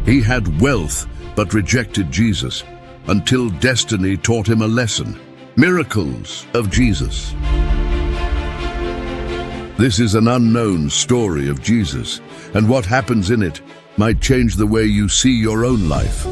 He had wealth, but rejected Jesus, until destiny taught him a lesson. Miracles of Jesus. This is an unknown story of Jesus, and what happens in it might change the way you see your own life.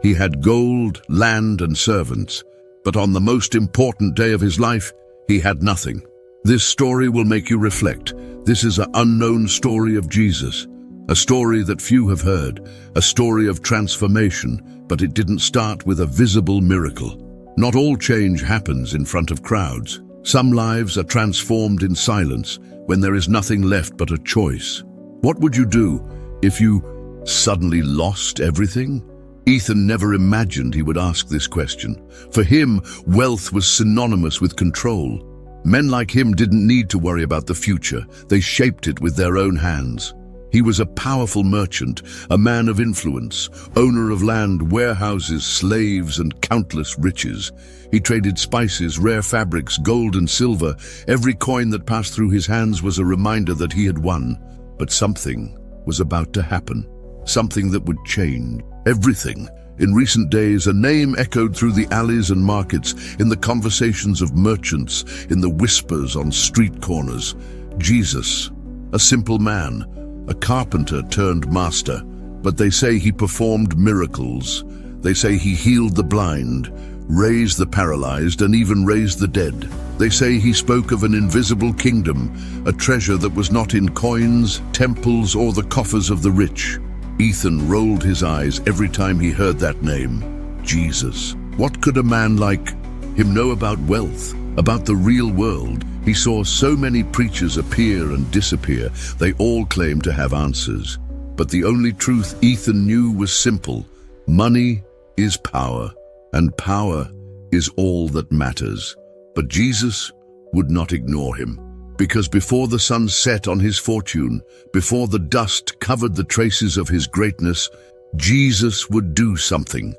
He had gold, land, and servants, but on the most important day of his life, he had nothing. This story will make you reflect. This is an unknown story of Jesus, a story that few have heard, a story of transformation, but it didn't start with a visible miracle. Not all change happens in front of crowds. Some lives are transformed in silence when there is nothing left but a choice. What would you do if you suddenly lost everything? Ethan never imagined he would ask this question. For him, wealth was synonymous with control. Men like him didn't need to worry about the future. They shaped it with their own hands. He was a powerful merchant, a man of influence, owner of land, warehouses, slaves, and countless riches. He traded spices, rare fabrics, gold and silver. Every coin that passed through his hands was a reminder that he had won. But something was about to happen, something that would change everything. In recent days, a name echoed through the alleys and markets, in the conversations of merchants, in the whispers on street corners. Jesus, a simple man, a carpenter turned master, but they say he performed miracles. They say he healed the blind, raised the paralyzed, and even raised the dead. They say he spoke of an invisible kingdom, a treasure that was not in coins, temples, or the coffers of the rich. Ethan rolled his eyes every time he heard that name, Jesus. What could a man like him know about wealth, about the real world? He saw so many preachers appear and disappear. They all claimed to have answers. But the only truth Ethan knew was simple. Money is power, and power is all that matters. But Jesus would not ignore him, because before the sun set on his fortune, before the dust covered the traces of his greatness, Jesus would do something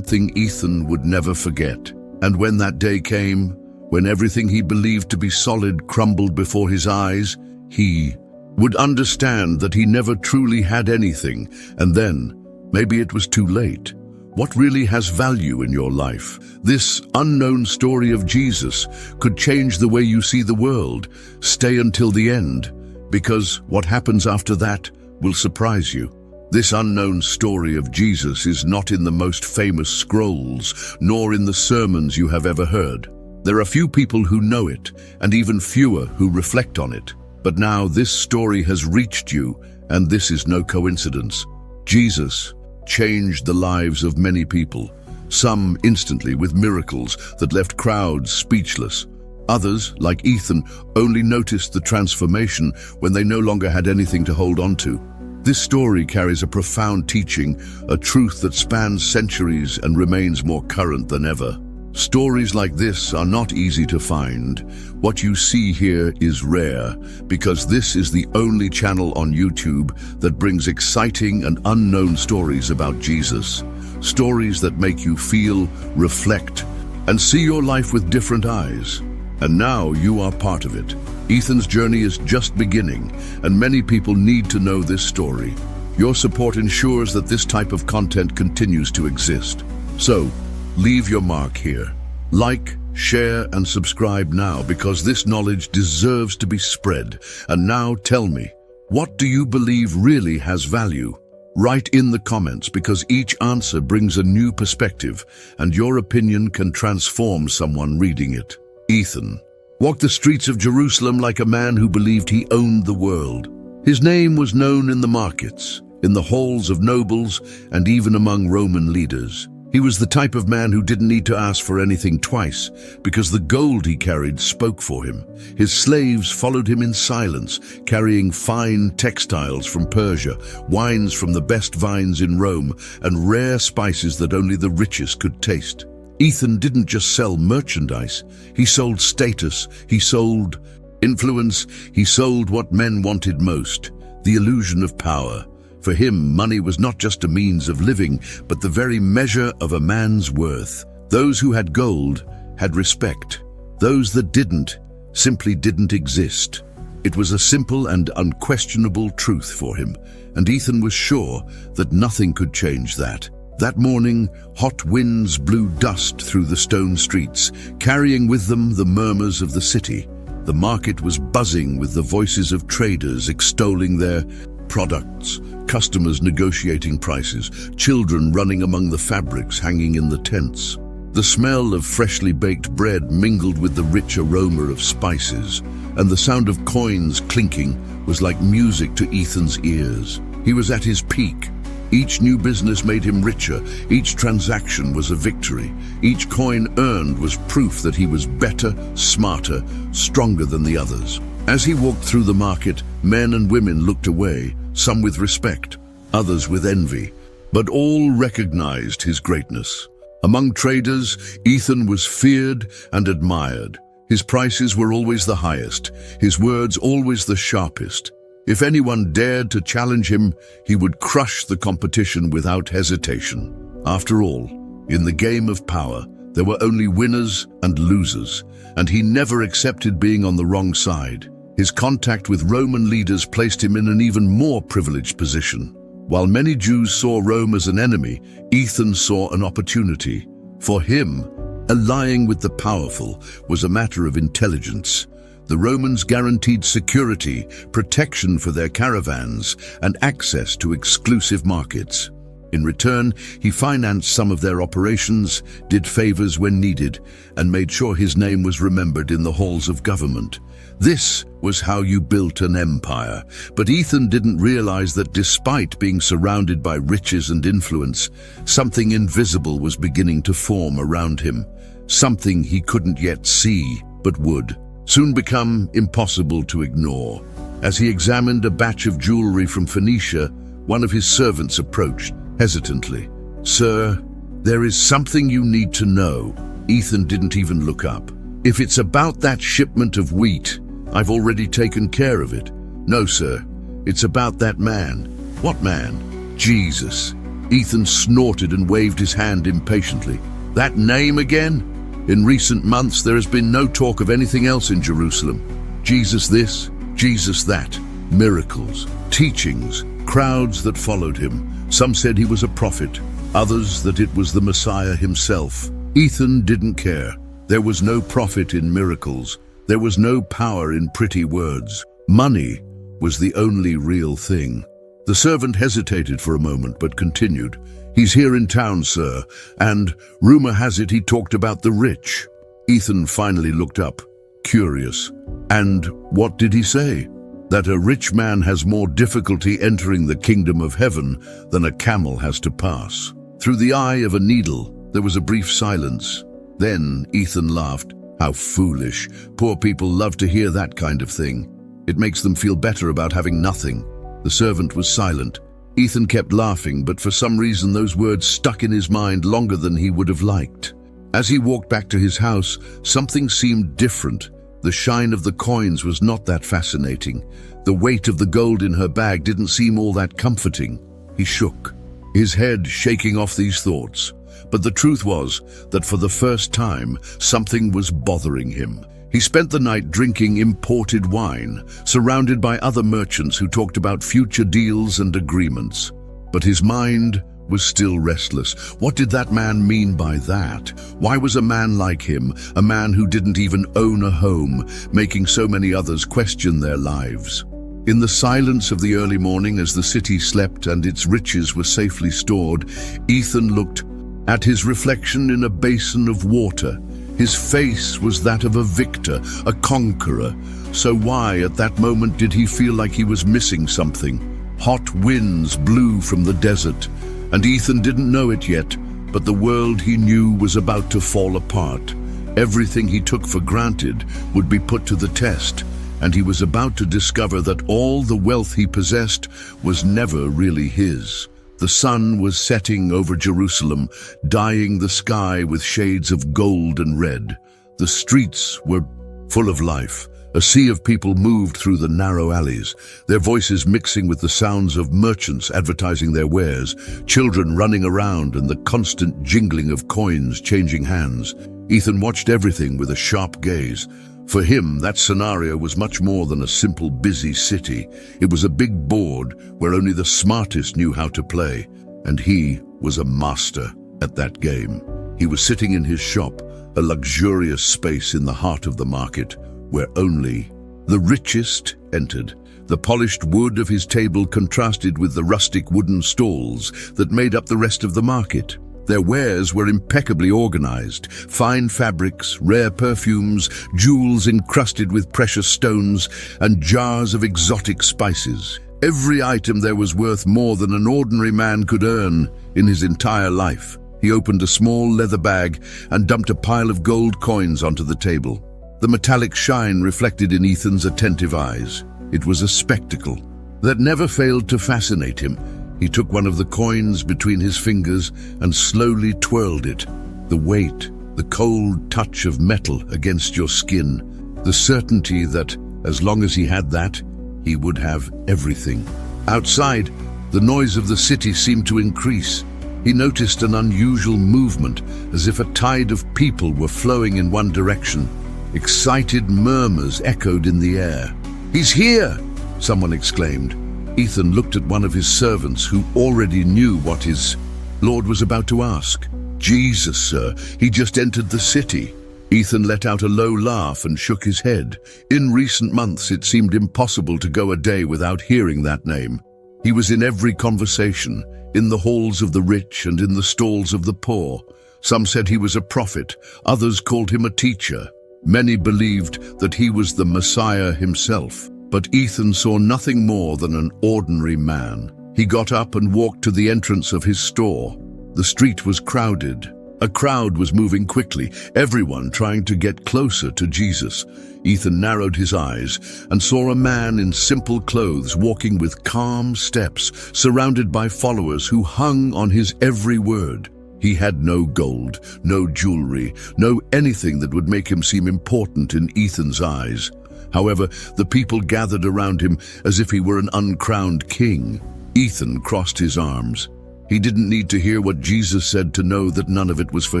Ethan would never forget. And when that day came, when everything he believed to be solid crumbled before his eyes, he would understand that he never truly had anything, and then, maybe it was too late. What really has value in your life? This unknown story of Jesus could change the way you see the world. Stay until the end, because what happens after that will surprise you. This unknown story of Jesus is not in the most famous scrolls, nor in the sermons you have ever heard. There are few people who know it, and even fewer who reflect on it. But now this story has reached you, and this is no coincidence. Jesus changed the lives of many people, some instantly with miracles that left crowds speechless. Others, like Ethan, only noticed the transformation when they no longer had anything to hold on to. This story carries a profound teaching, a truth that spans centuries and remains more current than ever. Stories like this are not easy to find. What you see here is rare, because this is the only channel on YouTube that brings exciting and unknown stories about Jesus. Stories that make you feel, reflect, and see your life with different eyes. And now you are part of it. Ethan's journey is just beginning, and many people need to know this story. Your support ensures that this type of content continues to exist. So, leave your mark here. Like, share, and subscribe now, because this knowledge deserves to be spread. And now tell me, what do you believe really has value? Write in the comments, because each answer brings a new perspective, and your opinion can transform someone reading it. Ethan walked the streets of Jerusalem like a man who believed he owned the world. His name was known in the markets, in the halls of nobles, and even among Roman leaders. He was the type of man who didn't need to ask for anything twice, because the gold he carried spoke for him. His slaves followed him in silence, carrying fine textiles from Persia, wines from the best vines in Rome, and rare spices that only the richest could taste. Ethan didn't just sell merchandise. He sold status, he sold influence, he sold what men wanted most, the illusion of power. For him, money was not just a means of living, but the very measure of a man's worth. Those who had gold had respect. Those that didn't simply didn't exist. It was a simple and unquestionable truth for him, and Ethan was sure that nothing could change that. That morning, hot winds blew dust through the stone streets, carrying with them the murmurs of the city. The market was buzzing with the voices of traders extolling their products, customers negotiating prices, children running among the fabrics hanging in the tents. The smell of freshly baked bread mingled with the rich aroma of spices, and the sound of coins clinking was like music to Ethan's ears. He was at his peak. Each new business made him richer. Each transaction was a victory. Each coin earned was proof that he was better, smarter, stronger than the others. As he walked through the market, men and women looked away, some with respect, others with envy, but all recognized his greatness. Among traders, Ethan was feared and admired. His prices were always the highest, his words always the sharpest. If anyone dared to challenge him, he would crush the competition without hesitation. After all, in the game of power, there were only winners and losers, and he never accepted being on the wrong side. His contact with Roman leaders placed him in an even more privileged position. While many Jews saw Rome as an enemy, Ethan saw an opportunity. For him, allying with the powerful was a matter of intelligence. The Romans guaranteed security, protection for their caravans, and access to exclusive markets. In return, he financed some of their operations, did favors when needed, and made sure his name was remembered in the halls of government. This was how you built an empire. But Ethan didn't realize that despite being surrounded by riches and influence, something invisible was beginning to form around him. Something he couldn't yet see, but would soon become impossible to ignore. As he examined a batch of jewelry from Phoenicia, one of his servants approached, hesitantly. "Sir, there is something you need to know." Ethan didn't even look up. "If it's about that shipment of wheat, I've already taken care of it." "No, sir, it's about that man." "What man?" "Jesus." Ethan snorted and waved his hand impatiently. "That name again? In recent months, there has been no talk of anything else in Jerusalem. Jesus this, Jesus that. Miracles, teachings, crowds that followed him. Some said he was a prophet, others that it was the Messiah himself. Ethan didn't care. There was no profit in miracles. There was no power in pretty words. Money was the only real thing. The servant hesitated for a moment, but continued. "He's here in town, sir, and rumor has it he talked about the rich." Ethan finally looked up, curious. "And what did he say?" "That a rich man has more difficulty entering the kingdom of heaven than a camel has to pass." Through the eye of a needle, there was a brief silence. Then Ethan laughed. "How foolish. Poor people love to hear that kind of thing. It makes them feel better about having nothing." The servant was silent. Ethan kept laughing, but for some reason those words stuck in his mind longer than he would have liked. As he walked back to his house, something seemed different. The shine of the coins was not that fascinating. The weight of the gold in her bag didn't seem all that comforting. He shook, his head shaking off these thoughts. But the truth was that for the first time, something was bothering him. He spent the night drinking imported wine, surrounded by other merchants who talked about future deals and agreements. But his mind was still restless. What did that man mean by that? Why was a man like him, a man who didn't even own a home, making so many others question their lives? In the silence of the early morning, as the city slept and its riches were safely stored, Ethan looked at his reflection in a basin of water. His face was that of a victor, a conqueror. So why, at that moment, did he feel like he was missing something? Hot winds blew from the desert, and Ethan didn't know it yet, but the world he knew was about to fall apart. Everything he took for granted would be put to the test, and he was about to discover that all the wealth he possessed was never really his. The sun was setting over Jerusalem, dyeing the sky with shades of gold and red. The streets were full of life. A sea of people moved through the narrow alleys, their voices mixing with the sounds of merchants advertising their wares, children running around, and the constant jingling of coins changing hands. Ethan watched everything with a sharp gaze. For him, that scenario was much more than a simple busy city. It was a big board where only the smartest knew how to play, and he was a master at that game. He was sitting in his shop, a luxurious space in the heart of the market, where only the richest entered. The polished wood of his table contrasted with the rustic wooden stalls that made up the rest of the market. Their wares were impeccably organized: fine fabrics, rare perfumes, jewels encrusted with precious stones, and jars of exotic spices. Every item there was worth more than an ordinary man could earn in his entire life. He opened a small leather bag and dumped a pile of gold coins onto the table. The metallic shine reflected in Ethan's attentive eyes. It was a spectacle that never failed to fascinate him. He took one of the coins between his fingers and slowly twirled it. The weight, the cold touch of metal against your skin, the certainty that, as long as he had that, he would have everything. Outside, the noise of the city seemed to increase. He noticed an unusual movement, as if a tide of people were flowing in one direction. Excited murmurs echoed in the air. "He's here!" someone exclaimed. Ethan looked at one of his servants who already knew what his lord was about to ask. "Jesus, sir, he just entered the city." Ethan let out a low laugh and shook his head. In recent months, it seemed impossible to go a day without hearing that name. He was in every conversation, in the halls of the rich and in the stalls of the poor. Some said he was a prophet, others called him a teacher. Many believed that he was the Messiah himself. But Ethan saw nothing more than an ordinary man. He got up and walked to the entrance of his store. The street was crowded. A crowd was moving quickly, everyone trying to get closer to Jesus. Ethan narrowed his eyes and saw a man in simple clothes walking with calm steps, surrounded by followers who hung on his every word. He had no gold, no jewelry, no anything that would make him seem important in Ethan's eyes. However, the people gathered around him as if he were an uncrowned king. Ethan crossed his arms. He didn't need to hear what Jesus said to know that none of it was for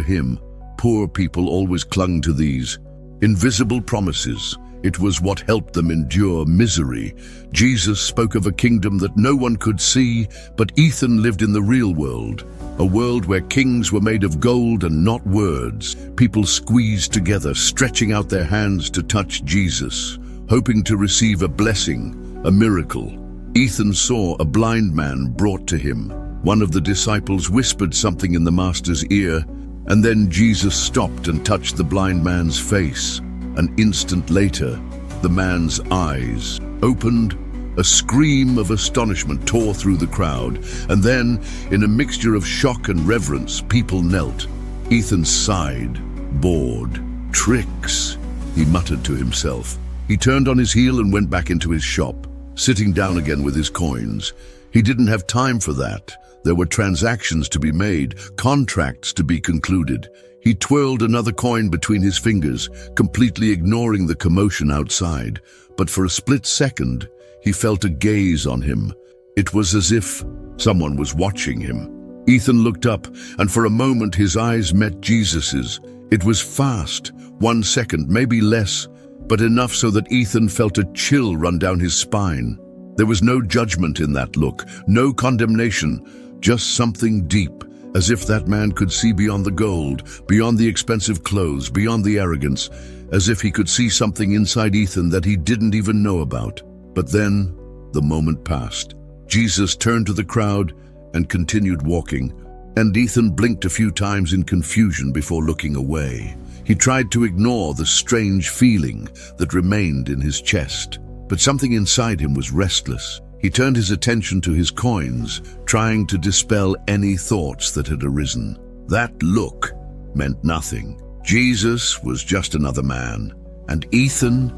him. Poor people always clung to these invisible promises. It was what helped them endure misery. Jesus spoke of a kingdom that no one could see, but Ethan lived in the real world. A world where kings were made of gold and not words. People squeezed together, stretching out their hands to touch Jesus, hoping to receive a blessing, a miracle. Ethan saw a blind man brought to him. One of the disciples whispered something in the master's ear, and then Jesus stopped and touched the blind man's face. An instant later, the man's eyes opened. A scream of astonishment tore through the crowd, and then, in a mixture of shock and reverence, people knelt. Ethan sighed, bored. "Tricks," he muttered to himself. He turned on his heel and went back into his shop, sitting down again with his coins. He didn't have time for that. There were transactions to be made, contracts to be concluded. He twirled another coin between his fingers, completely ignoring the commotion outside. But for a split second, he felt a gaze on him. It was as if someone was watching him. Ethan looked up, and for a moment his eyes met Jesus's. It was fast, 1 second, maybe less, but enough so that Ethan felt a chill run down his spine. There was no judgment in that look, no condemnation, just something deep, as if that man could see beyond the gold, beyond the expensive clothes, beyond the arrogance, as if he could see something inside Ethan that he didn't even know about. But then, the moment passed. Jesus turned to the crowd and continued walking, and Ethan blinked a few times in confusion before looking away. He tried to ignore the strange feeling that remained in his chest, but something inside him was restless. He turned his attention to his coins, trying to dispel any thoughts that had arisen. That look meant nothing. Jesus was just another man, and Ethan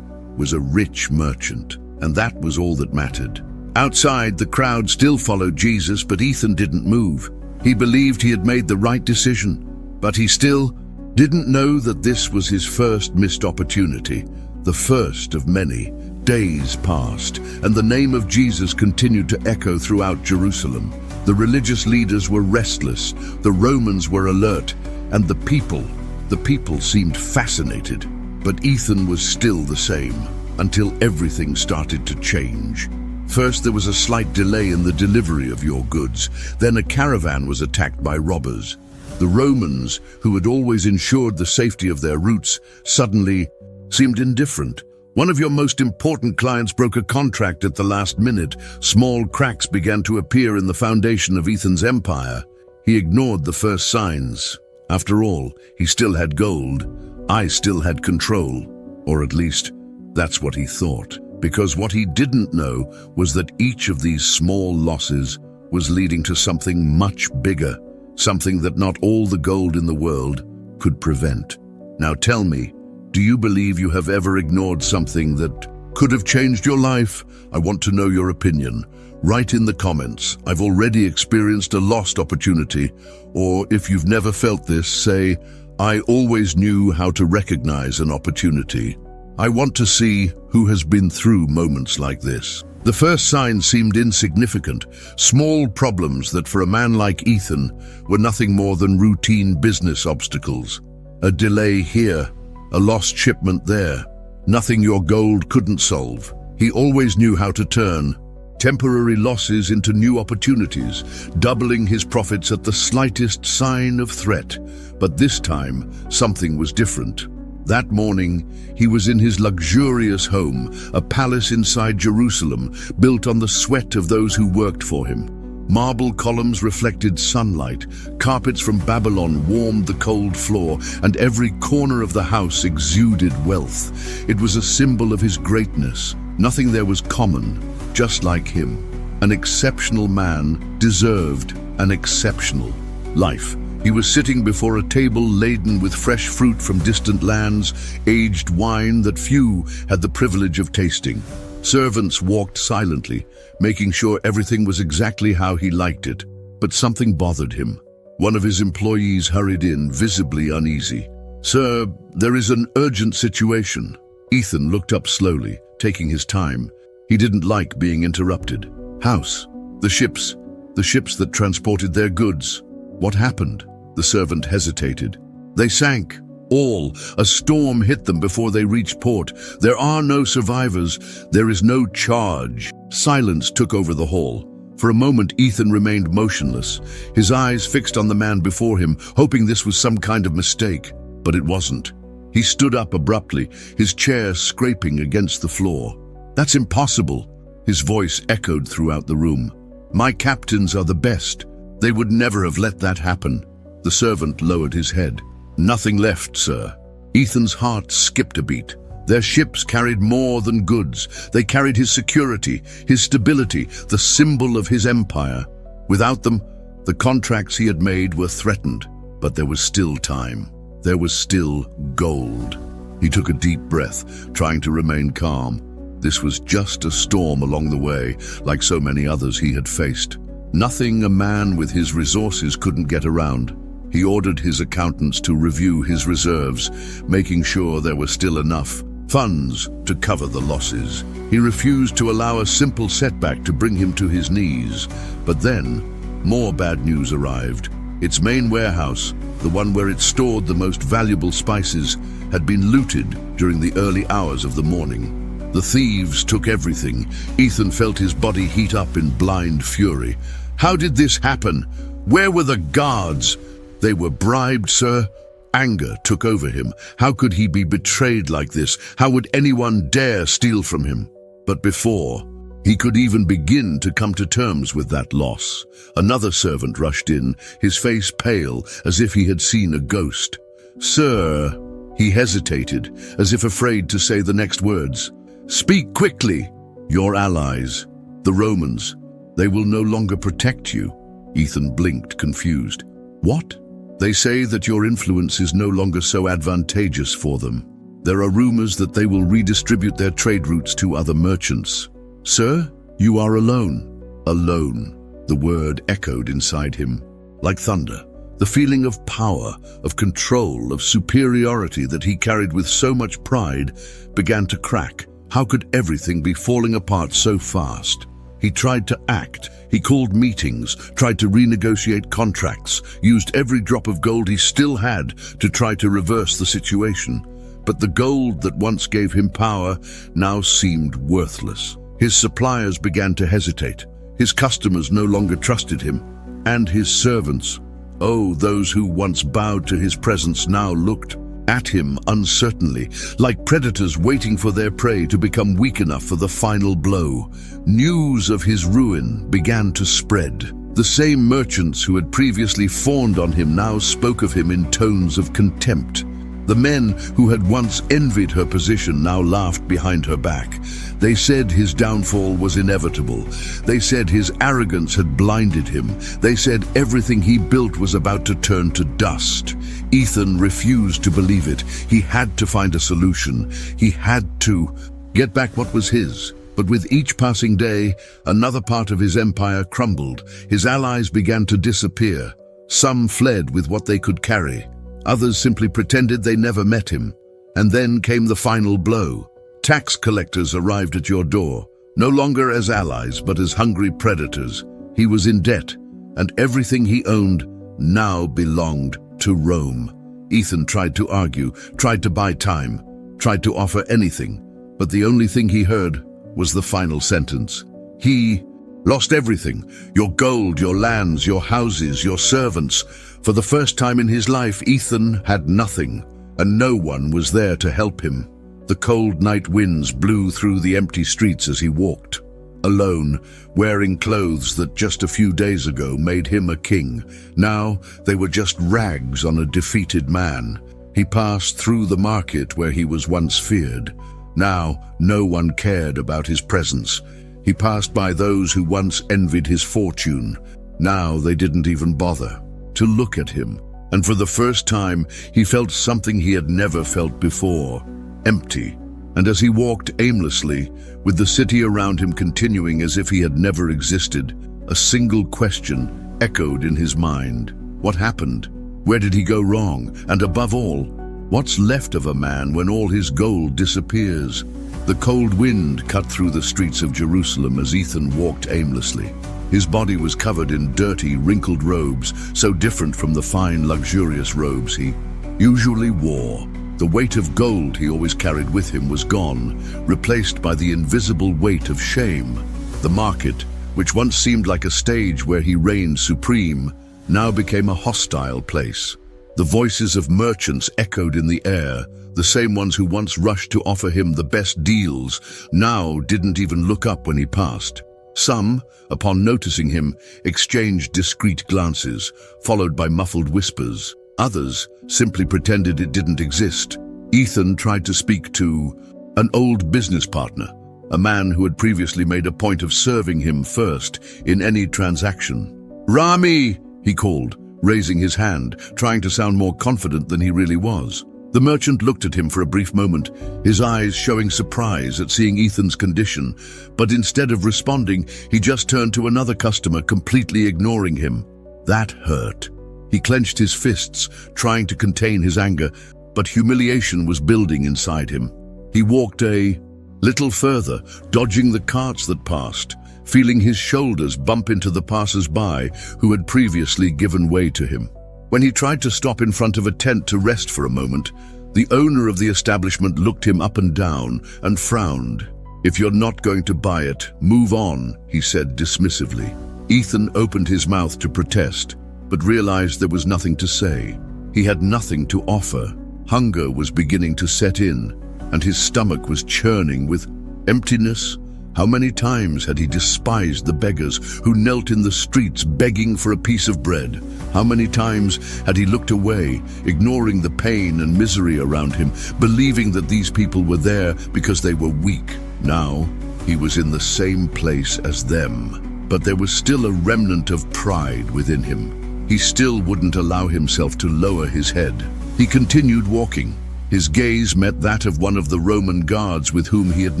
was a rich merchant, and that was all that mattered. Outside, the crowd still followed Jesus, but Ethan didn't move. He believed he had made the right decision, but he still didn't know that this was his first missed opportunity, the first of many. Days passed, and the name of Jesus continued to echo throughout Jerusalem. The religious leaders were restless, the Romans were alert, and the people seemed fascinated. But Ethan was still the same, until everything started to change. First, there was a slight delay in the delivery of your goods. Then a caravan was attacked by robbers. The Romans, who had always ensured the safety of their routes, suddenly seemed indifferent. One of your most important clients broke a contract at the last minute. Small cracks began to appear in the foundation of Ethan's empire. He ignored the first signs. After all, he still had gold. I still had control. Or at least, that's what he thought. Because what he didn't know was that each of these small losses was leading to something much bigger. Something that not all the gold in the world could prevent. Now tell me, do you believe you have ever ignored something that could have changed your life? I want to know your opinion. Write in the comments, I've already experienced a lost opportunity. Or if you've never felt this, say, I always knew how to recognize an opportunity. I want to see who has been through moments like this. The first signs seemed insignificant, small problems that for a man like Ethan were nothing more than routine business obstacles. A delay here, a lost shipment there, nothing your gold couldn't solve. He always knew how to turn temporary losses into new opportunities, doubling his profits at the slightest sign of threat. But this time, something was different. That morning, he was in his luxurious home, a palace inside Jerusalem, built on the sweat of those who worked for him. Marble columns reflected sunlight, carpets from Babylon warmed the cold floor, and every corner of the house exuded wealth. It was a symbol of his greatness. Nothing there was common, just like him. An exceptional man deserved an exceptional life. He was sitting before a table laden with fresh fruit from distant lands, aged wine that few had the privilege of tasting. Servants walked silently, making sure everything was exactly how he liked it. But something bothered him. One of his employees hurried in, visibly uneasy. "Sir, there is an urgent situation." Ethan looked up slowly, taking his time. He didn't like being interrupted. "House, the ships that transported their goods. What happened?" The servant hesitated. "They sank. All. A storm hit them before they reached port. There are no survivors. There is no charge." Silence took over the hall. For a moment, Ethan remained motionless, his eyes fixed on the man before him, hoping this was some kind of mistake. But it wasn't. He stood up abruptly, his chair scraping against the floor. "That's impossible." His voice echoed throughout the room. "My captains are the best. They would never have let that happen." The servant lowered his head. "Nothing left, sir." Ethan's heart skipped a beat. Their ships carried more than goods. They carried his security, his stability, the symbol of his empire. Without them, the contracts he had made were threatened. But there was still time. There was still gold. He took a deep breath, trying to remain calm. This was just a storm along the way, like so many others he had faced. Nothing a man with his resources couldn't get around. He ordered his accountants to review his reserves, making sure there were still enough funds to cover the losses. He refused to allow a simple setback to bring him to his knees. But then, more bad news arrived. Its main warehouse, the one where it stored the most valuable spices, had been looted during the early hours of the morning. The thieves took everything. Ethan felt his body heat up in blind fury. How did this happen? Where were the guards? They were bribed, sir. Anger took over him. How could he be betrayed like this? How would anyone dare steal from him? But before he could even begin to come to terms with that loss, another servant rushed in, his face pale, as if he had seen a ghost. "Sir," he hesitated, as if afraid to say the next words. "Speak quickly." "Your allies, the Romans, they will no longer protect you." Ethan blinked, confused. "What?" "They say that your influence is no longer so advantageous for them. There are rumors that they will redistribute their trade routes to other merchants." "Sir, you are alone." Alone. The word echoed inside him, like thunder. The feeling of power, of control, of superiority that he carried with so much pride began to crack. How could everything be falling apart so fast? He tried to act. He called meetings, tried to renegotiate contracts, used every drop of gold he still had to try to reverse the situation. But the gold that once gave him power now seemed worthless. His suppliers began to hesitate. His customers no longer trusted him. And his servants, oh, those who once bowed to his presence, now looked at him uncertainly, like predators waiting for their prey to become weak enough for the final blow. News of his ruin began to spread. The same merchants who had previously fawned on him now spoke of him in tones of contempt. The men who had once envied her position now laughed behind her back. They said his downfall was inevitable. They said his arrogance had blinded him. They said everything he built was about to turn to dust. Ethan refused to believe it. He had to find a solution. He had to get back what was his. But with each passing day, another part of his empire crumbled. His allies began to disappear. Some fled with what they could carry. Others simply pretended they never met him. And then came the final blow. Tax collectors arrived at your door, no longer as allies, but as hungry predators. He was in debt, and everything he owned now belonged to Rome. Ethan tried to argue, tried to buy time, tried to offer anything, but the only thing he heard was the final sentence. He lost everything: your gold, your lands, your houses, your servants. For the first time in his life, Ethan had nothing, and no one was there to help him. The cold night winds blew through the empty streets as he walked, alone, wearing clothes that just a few days ago made him a king. Now they were just rags on a defeated man. He passed through the market where he was once feared. Now no one cared about his presence. He passed by those who once envied his fortune. Now they didn't even bother to look at him. And for the first time, he felt something he had never felt before: empty. And as he walked aimlessly, with the city around him continuing as if he had never existed, a single question echoed in his mind. What happened? Where did he go wrong? And above all, what's left of a man when all his gold disappears? The cold wind cut through the streets of Jerusalem as Ethan walked aimlessly. His body was covered in dirty, wrinkled robes, so different from the fine, luxurious robes he usually wore. The weight of gold he always carried with him was gone, replaced by the invisible weight of shame. The market, which once seemed like a stage where he reigned supreme, now became a hostile place. The voices of merchants echoed in the air. The same ones who once rushed to offer him the best deals now didn't even look up when he passed. Some, upon noticing him, exchanged discreet glances, followed by muffled whispers. Others simply pretended it didn't exist. Ethan tried to speak to an old business partner, a man who had previously made a point of serving him first in any transaction. "Rami!" he called, raising his hand, trying to sound more confident than he really was. The merchant looked at him for a brief moment, his eyes showing surprise at seeing Ethan's condition, but instead of responding, he just turned to another customer, completely ignoring him. That hurt. He clenched his fists, trying to contain his anger, but humiliation was building inside him. He walked a little further, dodging the carts that passed, feeling his shoulders bump into the passers-by who had previously given way to him. When he tried to stop in front of a tent to rest for a moment, the owner of the establishment looked him up and down and frowned. "If you're not going to buy it, move on," he said dismissively. Ethan opened his mouth to protest, but realized there was nothing to say. He had nothing to offer. Hunger was beginning to set in, and his stomach was churning with emptiness. How many times had he despised the beggars who knelt in the streets begging for a piece of bread? How many times had he looked away, ignoring the pain and misery around him, believing that these people were there because they were weak? Now, he was in the same place as them, but there was still a remnant of pride within him. He still wouldn't allow himself to lower his head. He continued walking. His gaze met that of one of the Roman guards with whom he had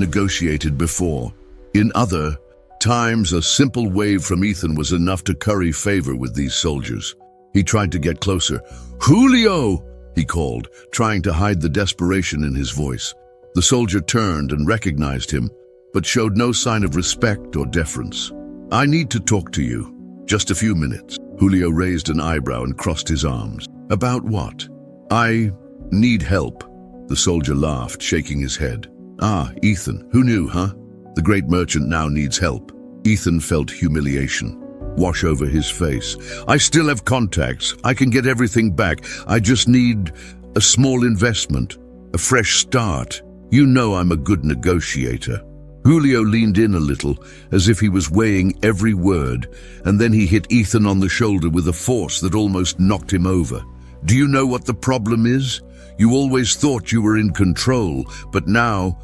negotiated before. In other times, a simple wave from Ethan was enough to curry favor with these soldiers. He tried to get closer. "Julio!" he called, trying to hide the desperation in his voice. The soldier turned and recognized him, but showed no sign of respect or deference. "I need to talk to you. Just a few minutes." Julio raised an eyebrow and crossed his arms. "About what?" "I need help." The soldier laughed, shaking his head. "Ah, Ethan, who knew, huh? The great merchant now needs help." Ethan felt humiliation wash over his face. "I still have contacts. I can get everything back. I just need a small investment, a fresh start. You know I'm a good negotiator." Julio leaned in a little, as if he was weighing every word, and then he hit Ethan on the shoulder with a force that almost knocked him over. "Do you know what the problem is? You always thought you were in control, but now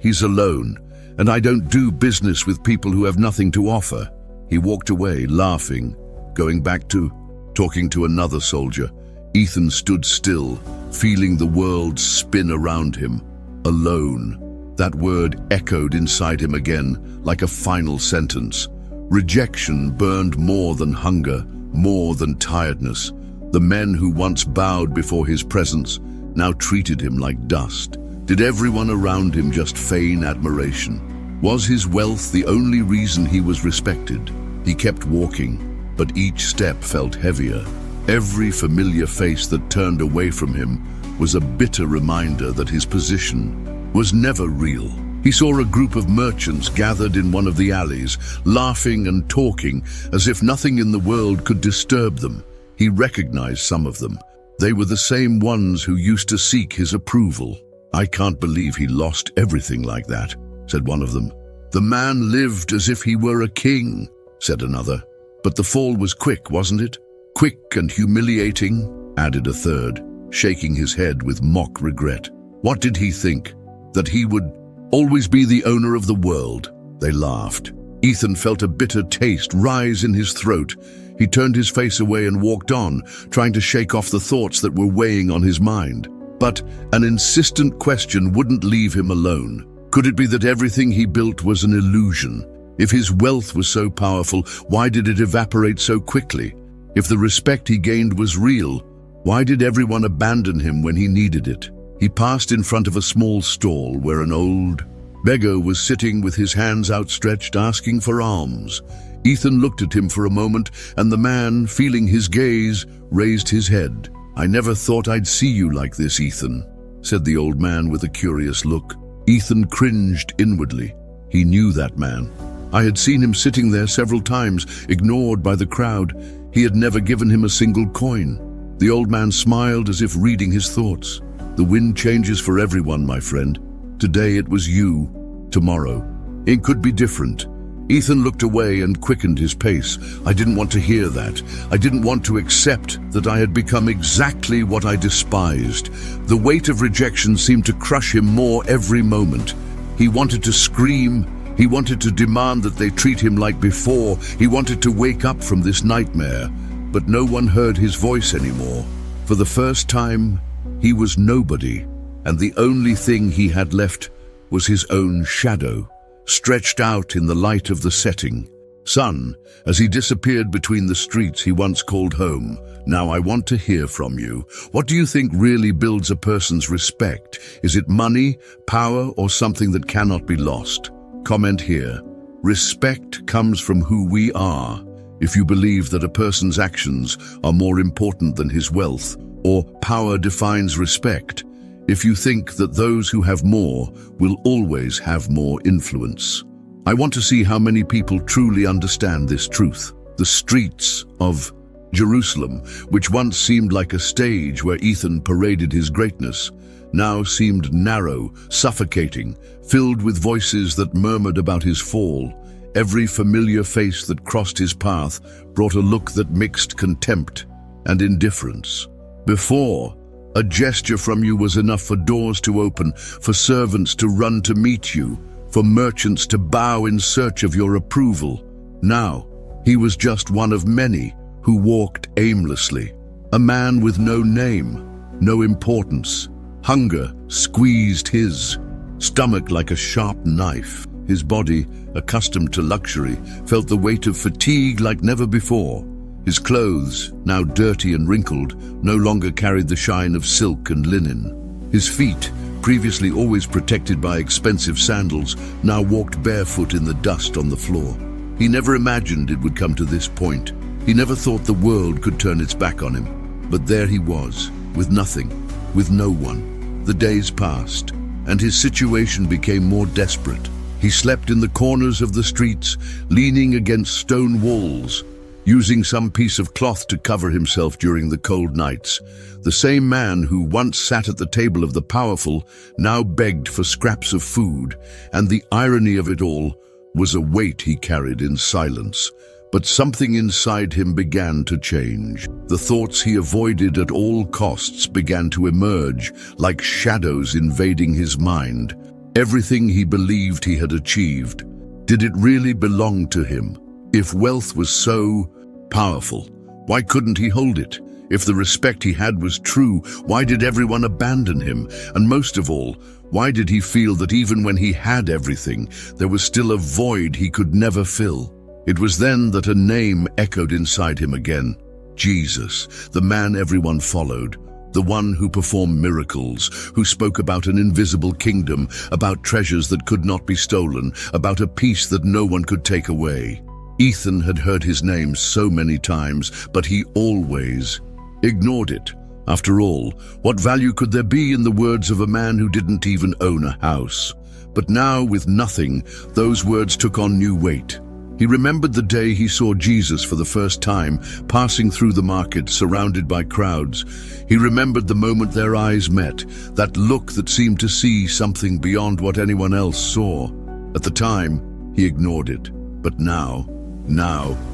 he's alone, and I don't do business with people who have nothing to offer." He walked away, laughing, going back to talking to another soldier. Ethan stood still, feeling the world spin around him. Alone. That word echoed inside him again, like a final sentence. Rejection burned more than hunger, more than tiredness. The men who once bowed before his presence now treated him like dust. Did everyone around him just feign admiration? Was his wealth the only reason he was respected? He kept walking, but each step felt heavier. Every familiar face that turned away from him was a bitter reminder that his position was never real. He saw a group of merchants gathered in one of the alleys, laughing and talking as if nothing in the world could disturb them. He recognized some of them. They were the same ones who used to seek his approval. "I can't believe he lost everything like that," said one of them. "The man lived as if he were a king," said another. "But the fall was quick, wasn't it? Quick and humiliating," added a third, shaking his head with mock regret. "What did he think? That he would always be the owner of the world?" They laughed. Ethan felt a bitter taste rise in his throat. He turned his face away and walked on, trying to shake off the thoughts that were weighing on his mind. But an insistent question wouldn't leave him alone. Could it be that everything he built was an illusion? If his wealth was so powerful, why did it evaporate so quickly? If the respect he gained was real, why did everyone abandon him when he needed it? He passed in front of a small stall where an old beggar was sitting with his hands outstretched, asking for alms. Ethan looked at him for a moment, and the man, feeling his gaze, raised his head. "I never thought I'd see you like this, Ethan," said the old man with a curious look. Ethan cringed inwardly. He knew that man. I had seen him sitting there several times, ignored by the crowd. He had never given him a single coin. The old man smiled as if reading his thoughts. "The wind changes for everyone, my friend. Today it was you. Tomorrow it could be different." Ethan looked away and quickened his pace. "I didn't want to hear that. I didn't want to accept that I had become exactly what I despised." The weight of rejection seemed to crush him more every moment. He wanted to scream. He wanted to demand that they treat him like before. He wanted to wake up from this nightmare. But no one heard his voice anymore. For the first time, he was nobody, and the only thing he had left was his own shadow, stretched out in the light of the setting sun. As he disappeared between the streets he once called home. "Now I want to hear from you. What do you think really builds a person's respect? Is it money, power, or something that cannot be lost? Comment here. Respect comes from who we are. If you believe that a person's actions are more important than his wealth, or power defines respect, if you think that those who have more will always have more influence. I want to see how many people truly understand this truth. The streets of Jerusalem, which once seemed like a stage where Ethan paraded his greatness, now seemed narrow, suffocating, filled with voices that murmured about his fall. Every familiar face that crossed his path brought a look that mixed contempt and indifference. Before, a gesture from you was enough for doors to open, for servants to run to meet you, for merchants to bow in search of your approval. Now, he was just one of many who walked aimlessly, a man with no name, no importance. Hunger squeezed his stomach like a sharp knife. His body, accustomed to luxury, felt the weight of fatigue like never before. His clothes, now dirty and wrinkled, no longer carried the shine of silk and linen. His feet, previously always protected by expensive sandals, now walked barefoot in the dust on the floor. He never imagined it would come to this point. He never thought the world could turn its back on him. But there he was, with nothing, with no one. The days passed, and his situation became more desperate. He slept in the corners of the streets, leaning against stone walls, using some piece of cloth to cover himself during the cold nights. The same man who once sat at the table of the powerful now begged for scraps of food, and the irony of it all was a weight he carried in silence. But something inside him began to change. The thoughts he avoided at all costs began to emerge, like shadows invading his mind. Everything he believed he had achieved, did it really belong to him? If wealth was so powerful, why couldn't he hold it? If the respect he had was true, why did everyone abandon him? And most of all, why did he feel that even when he had everything, there was still a void he could never fill? It was then that a name echoed inside him again. Jesus, the man everyone followed, the one who performed miracles, who spoke about an invisible kingdom, about treasures that could not be stolen, about a peace that no one could take away. Ethan had heard his name so many times, but he always ignored it. After all, what value could there be in the words of a man who didn't even own a house? But now, with nothing, those words took on new weight. He remembered the day he saw Jesus for the first time, passing through the market, surrounded by crowds. He remembered the moment their eyes met, that look that seemed to see something beyond what anyone else saw. At the time, he ignored it. But now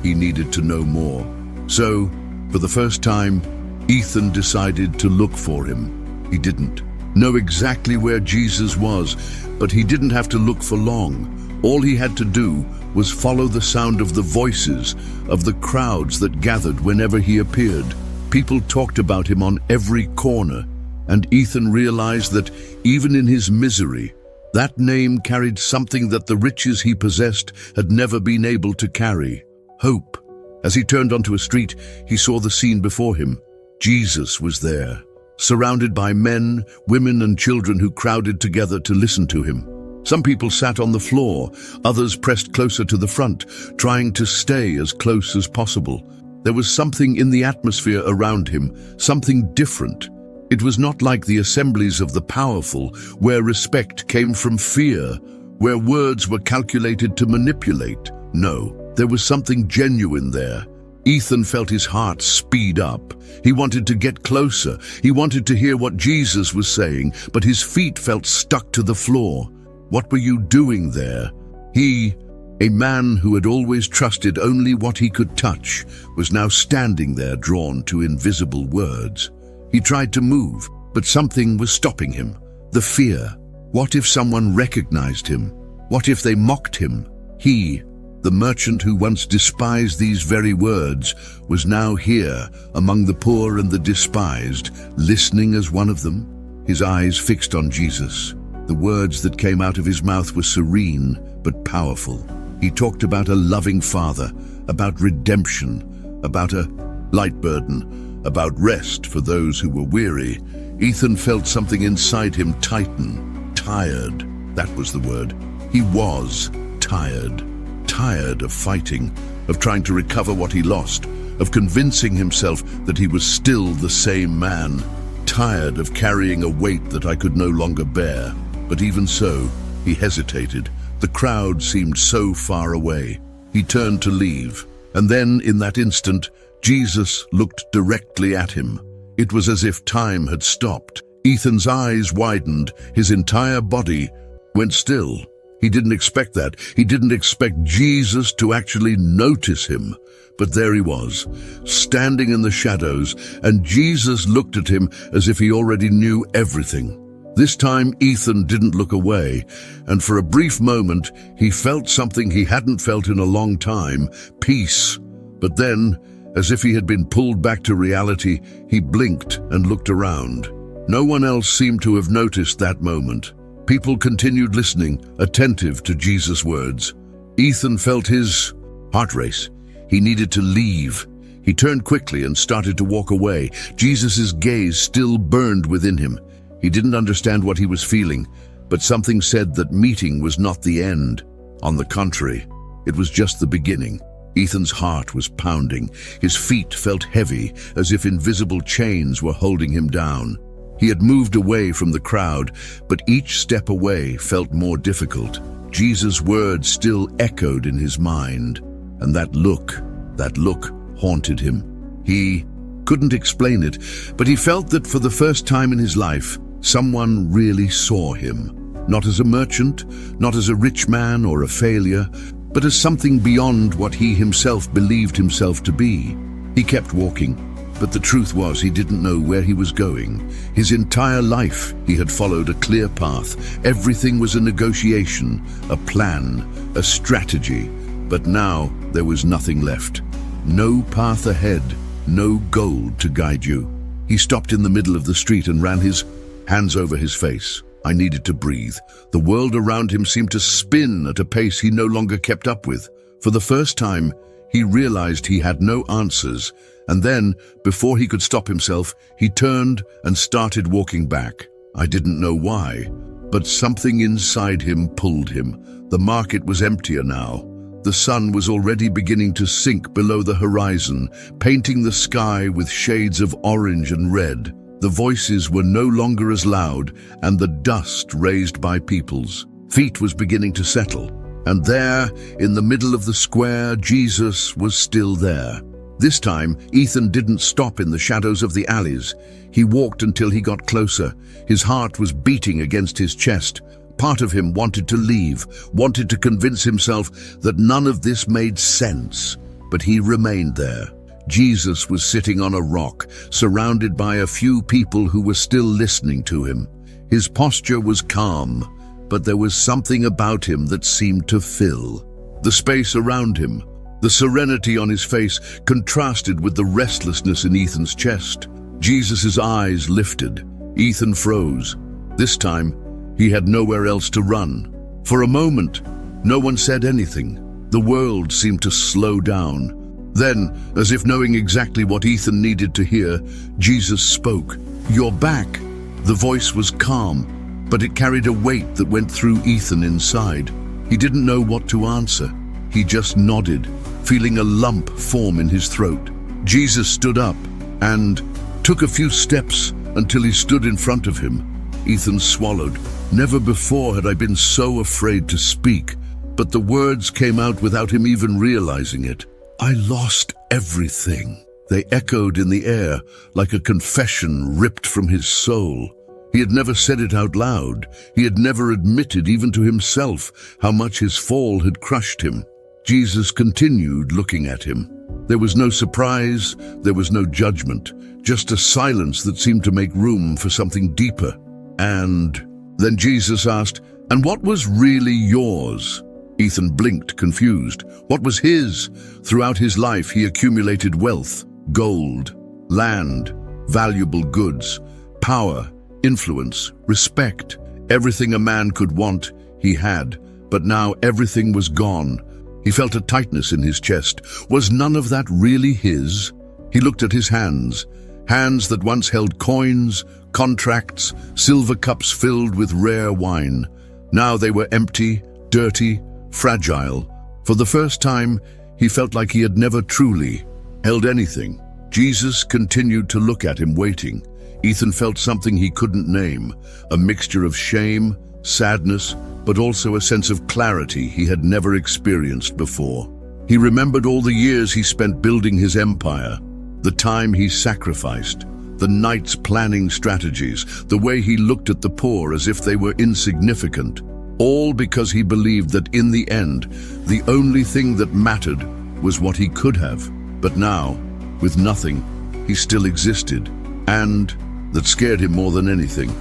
he needed to know more. So, for the first time, Ethan decided to look for him. He didn't know exactly where Jesus was, but he didn't have to look for long. All he had to do was follow the sound of the voices of the crowds that gathered whenever he appeared. People talked about him on every corner, and Ethan realized that even in his misery, that name carried something that the riches he possessed had never been able to carry: hope. As he turned onto a street, he saw the scene before him. Jesus was there, surrounded by men, women, and children who crowded together to listen to him. Some people sat on the floor, others pressed closer to the front, trying to stay as close as possible. There was something in the atmosphere around him, something different. It was not like the assemblies of the powerful, where respect came from fear, where words were calculated to manipulate. No, there was something genuine there. Ethan felt his heart speed up. He wanted to get closer. He wanted to hear what Jesus was saying, but his feet felt stuck to the floor. What were you doing there? He, a man who had always trusted only what he could touch, was now standing there, drawn to invisible words. He tried to move, but something was stopping him. The fear. What if someone recognized him? What if they mocked him? He, the merchant who once despised these very words, was now here, among the poor and the despised, listening as one of them, his eyes fixed on Jesus. The words that came out of his mouth were serene but powerful. He talked about a loving Father, about redemption, about a light burden, about rest for those who were weary. Ethan felt something inside him tighten. Tired, that was the word. He was tired. Tired of fighting, of trying to recover what he lost, of convincing himself that he was still the same man. Tired of carrying a weight that I could no longer bear. But even so, he hesitated. The crowd seemed so far away. He turned to leave, and then, in that instant, Jesus looked directly at him. It was as if time had stopped. Ethan's eyes widened, his entire body went still. He didn't expect that. He didn't expect Jesus to actually notice him. But there he was, standing in the shadows, and Jesus looked at him as if he already knew everything. This time, Ethan didn't look away, and for a brief moment, he felt something he hadn't felt in a long time: peace. But then, as if he had been pulled back to reality, he blinked and looked around. No one else seemed to have noticed that moment. People continued listening, attentive to Jesus' words. Ethan felt his heart race. He needed to leave. He turned quickly and started to walk away. Jesus' gaze still burned within him. He didn't understand what he was feeling, but something said that meeting was not the end. On the contrary, it was just the beginning. Ethan's heart was pounding. His feet felt heavy, as if invisible chains were holding him down. He had moved away from the crowd, but each step away felt more difficult. Jesus' words still echoed in his mind, and that look haunted him. He couldn't explain it, but he felt that for the first time in his life, someone really saw him. Not as a merchant, not as a rich man or a failure, but as something beyond what he himself believed himself to be. He kept walking, but the truth was he didn't know where he was going. His entire life he had followed a clear path. Everything was a negotiation, a plan, a strategy. But now there was nothing left. No path ahead, no goal to guide you. He stopped in the middle of the street and ran his hands over his face. I needed to breathe. The world around him seemed to spin at a pace he no longer kept up with. For the first time, he realized he had no answers, and then, before he could stop himself, he turned and started walking back. I didn't know why, but something inside him pulled him. The market was emptier now. The sun was already beginning to sink below the horizon, painting the sky with shades of orange and red. The voices were no longer as loud, and the dust raised by people's feet was beginning to settle. And there, in the middle of the square, Jesus was still there. This time, Ethan didn't stop in the shadows of the alleys. He walked until he got closer. His heart was beating against his chest. Part of him wanted to leave, wanted to convince himself that none of this made sense. But he remained there. Jesus was sitting on a rock, surrounded by a few people who were still listening to him. His posture was calm, but there was something about him that seemed to fill the space around him. The serenity on his face contrasted with the restlessness in Ethan's chest. Jesus' eyes lifted. Ethan froze. This time, he had nowhere else to run. For a moment, no one said anything. The world seemed to slow down. Then, as if knowing exactly what Ethan needed to hear, Jesus spoke. "You're back." The voice was calm, but it carried a weight that went through Ethan inside. He didn't know what to answer. He just nodded, feeling a lump form in his throat. Jesus stood up and took a few steps until he stood in front of him. Ethan swallowed. Never before had I been so afraid to speak, but the words came out without him even realizing it. "I lost everything." They echoed in the air like a confession ripped from his soul. He had never said it out loud. He had never admitted, even to himself, how much his fall had crushed him. Jesus continued looking at him. There was no surprise, there was no judgment, just a silence that seemed to make room for something deeper. And then Jesus asked, "And what was really yours?" Ethan blinked, confused. What was his? Throughout his life, he accumulated wealth, gold, land, valuable goods, power, influence, respect. Everything a man could want, he had. But now everything was gone. He felt a tightness in his chest. Was none of that really his? He looked at his hands. Hands that once held coins, contracts, silver cups filled with rare wine. Now they were empty, dirty, fragile. For the first time, he felt like he had never truly held anything. Jesus continued to look at him, waiting. Ethan felt something he couldn't name, a mixture of shame, sadness, but also a sense of clarity he had never experienced before. He remembered all the years he spent building his empire, the time he sacrificed, the nights planning strategies, the way he looked at the poor as if they were insignificant, all because he believed that in the end, the only thing that mattered was what he could have. But now, with nothing, he still existed, and that scared him more than anything.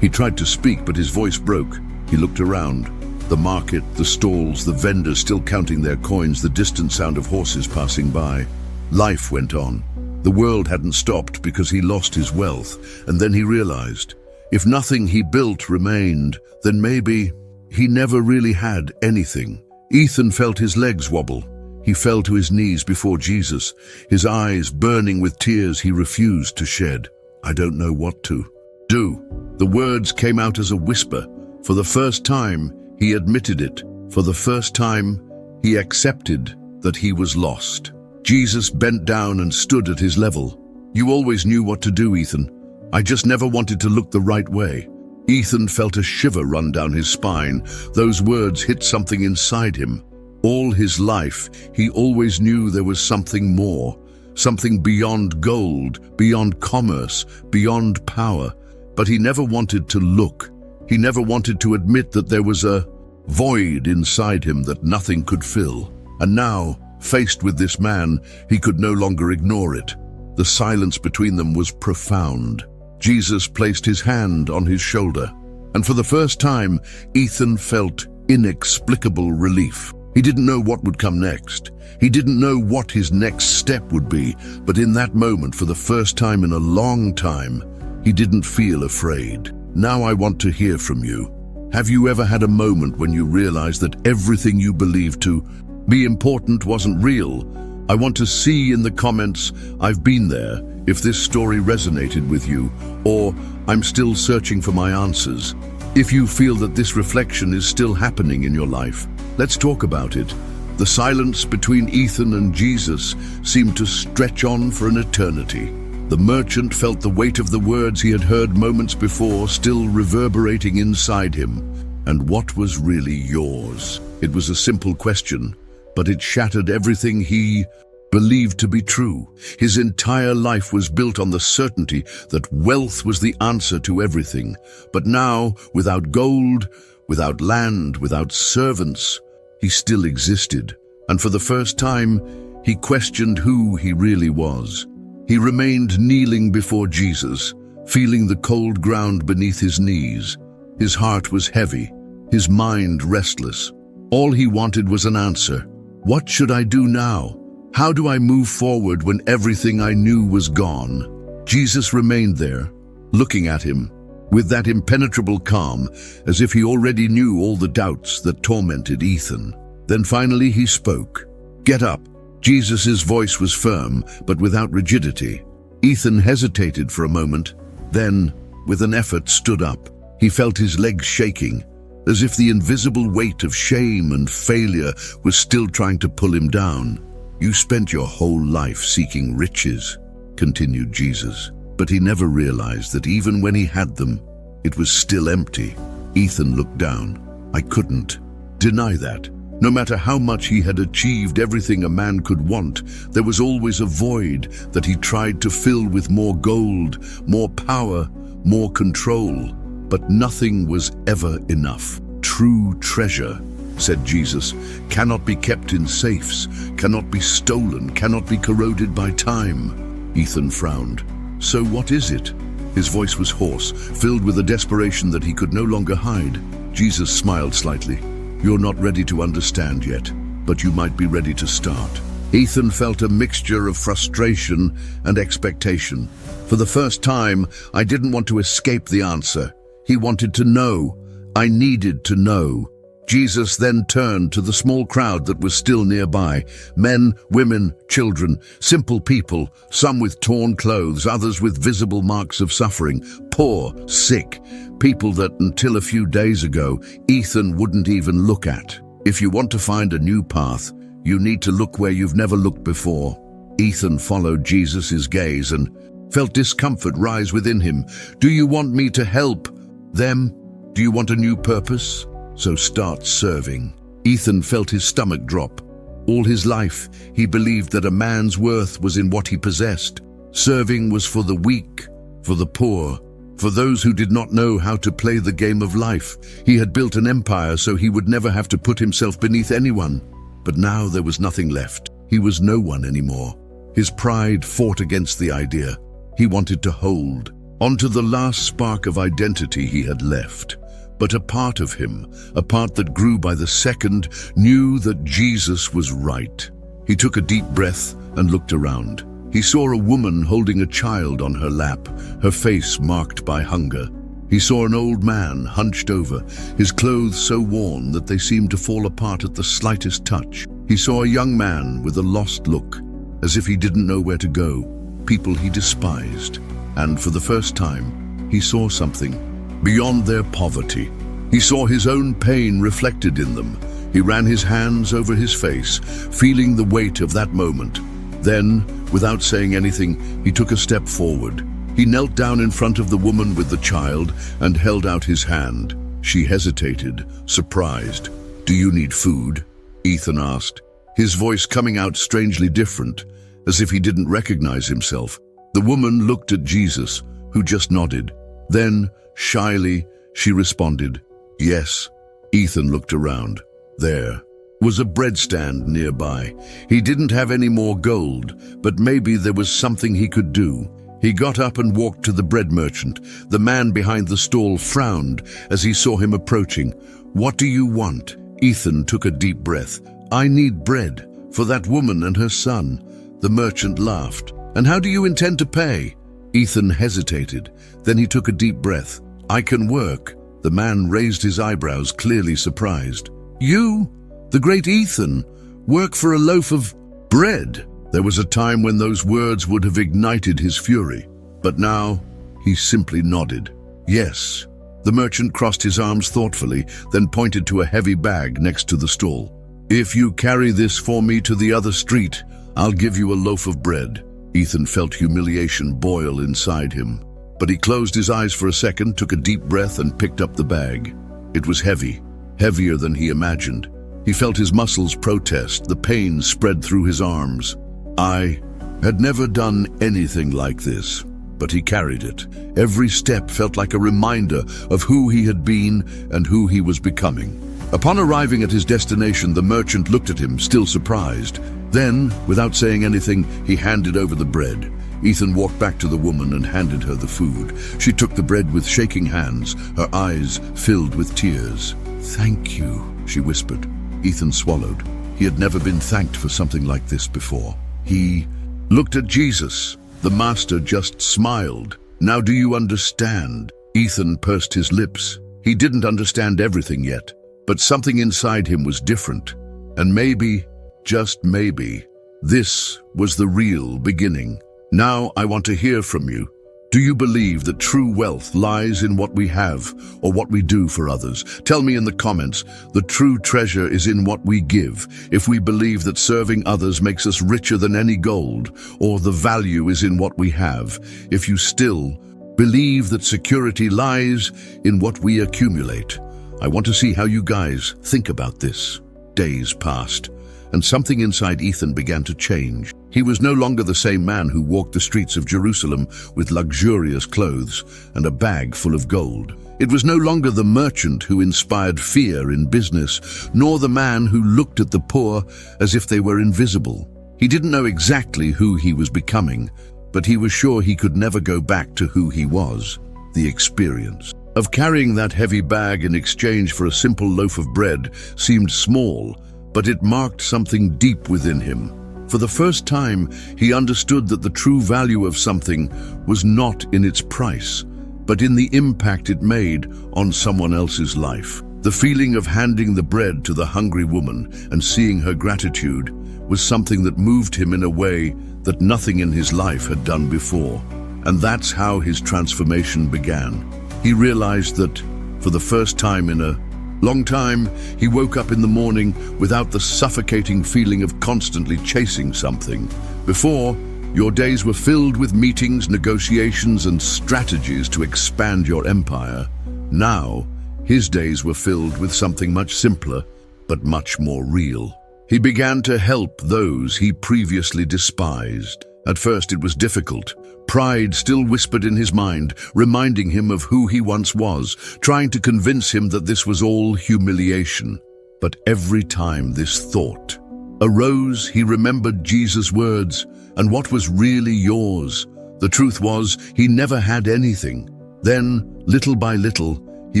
He tried to speak, but his voice broke. He looked around. The market, the stalls, the vendors still counting their coins, the distant sound of horses passing by. Life went on. The world hadn't stopped because he lost his wealth, and then he realized, if nothing he built remained, then maybe he never really had anything. Ethan felt his legs wobble. He fell to his knees before Jesus, his eyes burning with tears he refused to shed. "I don't know what to do." The words came out as a whisper. For the first time, he admitted it. For the first time, he accepted that he was lost. Jesus bent down and stood at his level. "You always knew what to do, Ethan. I just never wanted to look the right way." Ethan felt a shiver run down his spine. Those words hit something inside him. All his life, he always knew there was something more, something beyond gold, beyond commerce, beyond power. But he never wanted to look. He never wanted to admit that there was a void inside him that nothing could fill. And now, faced with this man, he could no longer ignore it. The silence between them was profound. Jesus placed his hand on his shoulder, and for the first time, Ethan felt inexplicable relief. He didn't know what would come next. He didn't know what his next step would be, but in that moment, for the first time in a long time, he didn't feel afraid. Now I want to hear from you. Have you ever had a moment when you realized that everything you believed to be important wasn't real? I want to see in the comments, "I've been there," if this story resonated with you, or "I'm still searching for my answers." If you feel that this reflection is still happening in your life, let's talk about it. The silence between Ethan and Jesus seemed to stretch on for an eternity. The merchant felt the weight of the words he had heard moments before still reverberating inside him. And what was really yours? It was a simple question, but it shattered everything he believed to be true. His entire life was built on the certainty that wealth was the answer to everything. But now, without gold, without land, without servants, he still existed. And for the first time, he questioned who he really was. He remained kneeling before Jesus, feeling the cold ground beneath his knees. His heart was heavy, his mind restless. All he wanted was an answer. What should I do now? How do I move forward when everything I knew was gone? Jesus remained there, looking at him, with that impenetrable calm, as if he already knew all the doubts that tormented Ethan. Then finally he spoke. "Get up." Jesus' voice was firm, but without rigidity. Ethan hesitated for a moment, then, with an effort, stood up. He felt his legs shaking, as if the invisible weight of shame and failure was still trying to pull him down. "You spent your whole life seeking riches," continued Jesus, but he never realized that even when he had them, it was still empty. Ethan looked down. "I couldn't deny that. No matter how much he had achieved everything a man could want, there was always a void that he tried to fill with more gold, more power, more control. But nothing was ever enough. True treasure, said Jesus, cannot be kept in safes, cannot be stolen, cannot be corroded by time. Ethan frowned. "So what is it?" His voice was hoarse, filled with a desperation that he could no longer hide. Jesus smiled slightly. "You're not ready to understand yet, but you might be ready to start." Ethan felt a mixture of frustration and expectation. For the first time, I didn't want to escape the answer. He wanted to know. I needed to know. Jesus then turned to the small crowd that was still nearby. Men, women, children, simple people, some with torn clothes, others with visible marks of suffering, poor, sick, people that until a few days ago, Ethan wouldn't even look at. If you want to find a new path, you need to look where you've never looked before. Ethan followed Jesus' gaze and felt discomfort rise within him. Do you want me to help them? Do you want a new purpose? So start serving. Ethan felt his stomach drop. All his life, he believed that a man's worth was in what he possessed. Serving was for the weak, for the poor, for those who did not know how to play the game of life. He had built an empire so he would never have to put himself beneath anyone. But now there was nothing left. He was no one anymore. His pride fought against the idea. He wanted to hold onto the last spark of identity he had left. But a part of him, a part that grew by the second, knew that Jesus was right. He took a deep breath and looked around. He saw a woman holding a child on her lap, her face marked by hunger. He saw an old man hunched over, his clothes so worn that they seemed to fall apart at the slightest touch. He saw a young man with a lost look, as if he didn't know where to go, people he despised. And for the first time, he saw something beyond their poverty. He saw his own pain reflected in them. He ran his hands over his face, feeling the weight of that moment. Then, without saying anything, he took a step forward. He knelt down in front of the woman with the child and held out his hand. She hesitated, surprised. "Do you need food?" Ethan asked, his voice coming out strangely different, as if he didn't recognize himself. The woman looked at Jesus, who just nodded. Then, shyly, she responded, "Yes." Ethan looked around. There was a bread stand nearby. He didn't have any more gold, but maybe there was something he could do. He got up and walked to the bread merchant. The man behind the stall frowned as he saw him approaching. "What do you want?" Ethan took a deep breath. "I need bread for that woman and her son." The merchant laughed. "And how do you intend to pay?" Ethan hesitated. Then he took a deep breath. "I can work." The man raised his eyebrows, clearly surprised. "You, the great Ethan, work for a loaf of bread?" There was a time when those words would have ignited his fury, but now he simply nodded. "Yes." The merchant crossed his arms thoughtfully, then pointed to a heavy bag next to the stall. "If you carry this for me to the other street, I'll give you a loaf of bread." Ethan felt humiliation boil inside him, but he closed his eyes for a second, took a deep breath, and picked up the bag. It was heavy, heavier than he imagined. He felt his muscles protest, the pain spread through his arms. I had never done anything like this, but he carried it. Every step felt like a reminder of who he had been and who he was becoming. Upon arriving at his destination, the merchant looked at him, still surprised. Then, without saying anything, he handed over the bread. Ethan walked back to the woman and handed her the food. She took the bread with shaking hands, her eyes filled with tears. "Thank you," she whispered. Ethan swallowed. He had never been thanked for something like this before. He looked at Jesus. The master just smiled. "Now do you understand?" Ethan pursed his lips. He didn't understand everything yet, but something inside him was different. And maybe, just maybe, this was the real beginning. Now I want to hear from you. Do you believe that true wealth lies in what we have or what we do for others? Tell me in the comments. The true treasure is in what we give. If we believe that serving others makes us richer than any gold, or the value is in what we have. If you still believe that security lies in what we accumulate. I want to see how you guys think about this. Days passed, and something inside Ethan began to change. He was no longer the same man who walked the streets of Jerusalem with luxurious clothes and a bag full of gold. It was no longer the merchant who inspired fear in business, nor the man who looked at the poor as if they were invisible. He didn't know exactly who he was becoming, but he was sure he could never go back to who he was. The experience of carrying that heavy bag in exchange for a simple loaf of bread seemed small, but it marked something deep within him. For the first time, he understood that the true value of something was not in its price, but in the impact it made on someone else's life. The feeling of handing the bread to the hungry woman and seeing her gratitude was something that moved him in a way that nothing in his life had done before. And that's how his transformation began. He realized that, for the first time in a long time, he woke up in the morning without the suffocating feeling of constantly chasing something. Before, your days were filled with meetings, negotiations, and strategies to expand your empire. Now, his days were filled with something much simpler, but much more real. He began to help those he previously despised. At first, it was difficult. Pride still whispered in his mind, reminding him of who he once was, trying to convince him that this was all humiliation. But every time this thought arose, he remembered Jesus' words, and what was really yours. The truth was, he never had anything. Then, little by little, he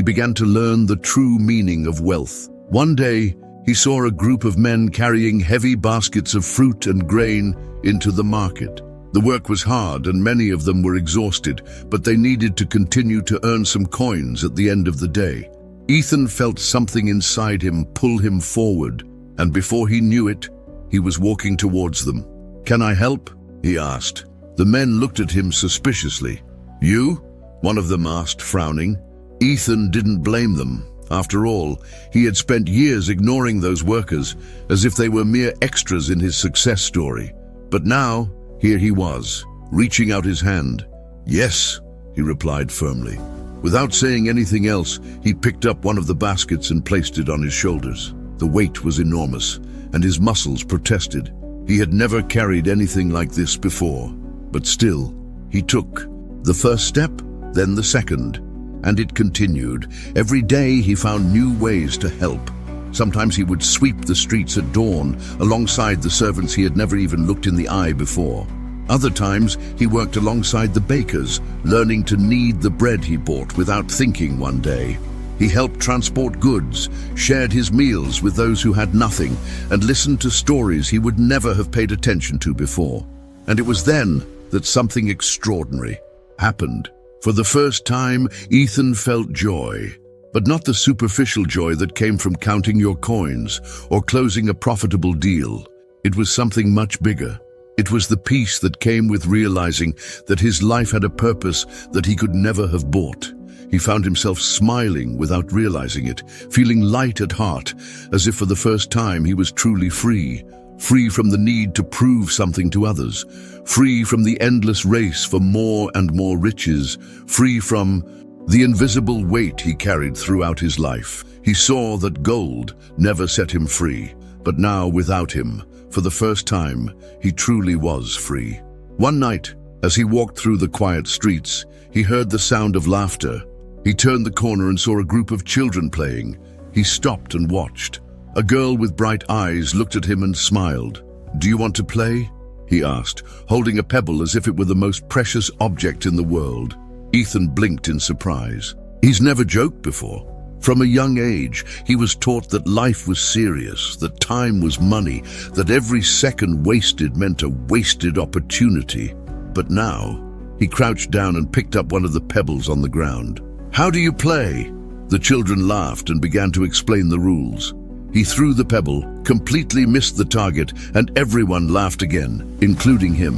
began to learn the true meaning of wealth. One day, he saw a group of men carrying heavy baskets of fruit and grain into the market. The work was hard and many of them were exhausted, but they needed to continue to earn some coins at the end of the day. Ethan felt something inside him pull him forward, and before he knew it, he was walking towards them. "Can I help?" he asked. The men looked at him suspiciously. "You?" one of them asked, frowning. Ethan didn't blame them. After all, he had spent years ignoring those workers as if they were mere extras in his success story. But now, here he was, reaching out his hand. "Yes," he replied firmly. Without saying anything else, he picked up one of the baskets and placed it on his shoulders. The weight was enormous, and his muscles protested. He had never carried anything like this before, but still, he took the first step, then the second, and it continued. Every day he found new ways to help. Sometimes he would sweep the streets at dawn, alongside the servants he had never even looked in the eye before. Other times, he worked alongside the bakers, learning to knead the bread he bought without thinking one day. He helped transport goods, shared his meals with those who had nothing, and listened to stories he would never have paid attention to before. And it was then that something extraordinary happened. For the first time, Ethan felt joy, but not the superficial joy that came from counting your coins or closing a profitable deal. It was something much bigger. It was the peace that came with realizing that his life had a purpose that he could never have bought. He found himself smiling without realizing it, feeling light at heart, as if for the first time he was truly free. Free from the need to prove something to others. Free from the endless race for more and more riches. Free from the invisible weight he carried throughout his life. He saw that gold never set him free, but now without him, for the first time, he truly was free. One night, as he walked through the quiet streets, he heard the sound of laughter. He turned the corner and saw a group of children playing. He stopped and watched. A girl with bright eyes looked at him and smiled. "Do you want to play?" he asked, holding a pebble as if it were the most precious object in the world. Ethan blinked in surprise. He's never joked before. From a young age, he was taught that life was serious, that time was money, that every second wasted meant a wasted opportunity. But now, he crouched down and picked up one of the pebbles on the ground. "How do you play?" The children laughed and began to explain the rules. He threw the pebble, completely missed the target, and everyone laughed again, including him.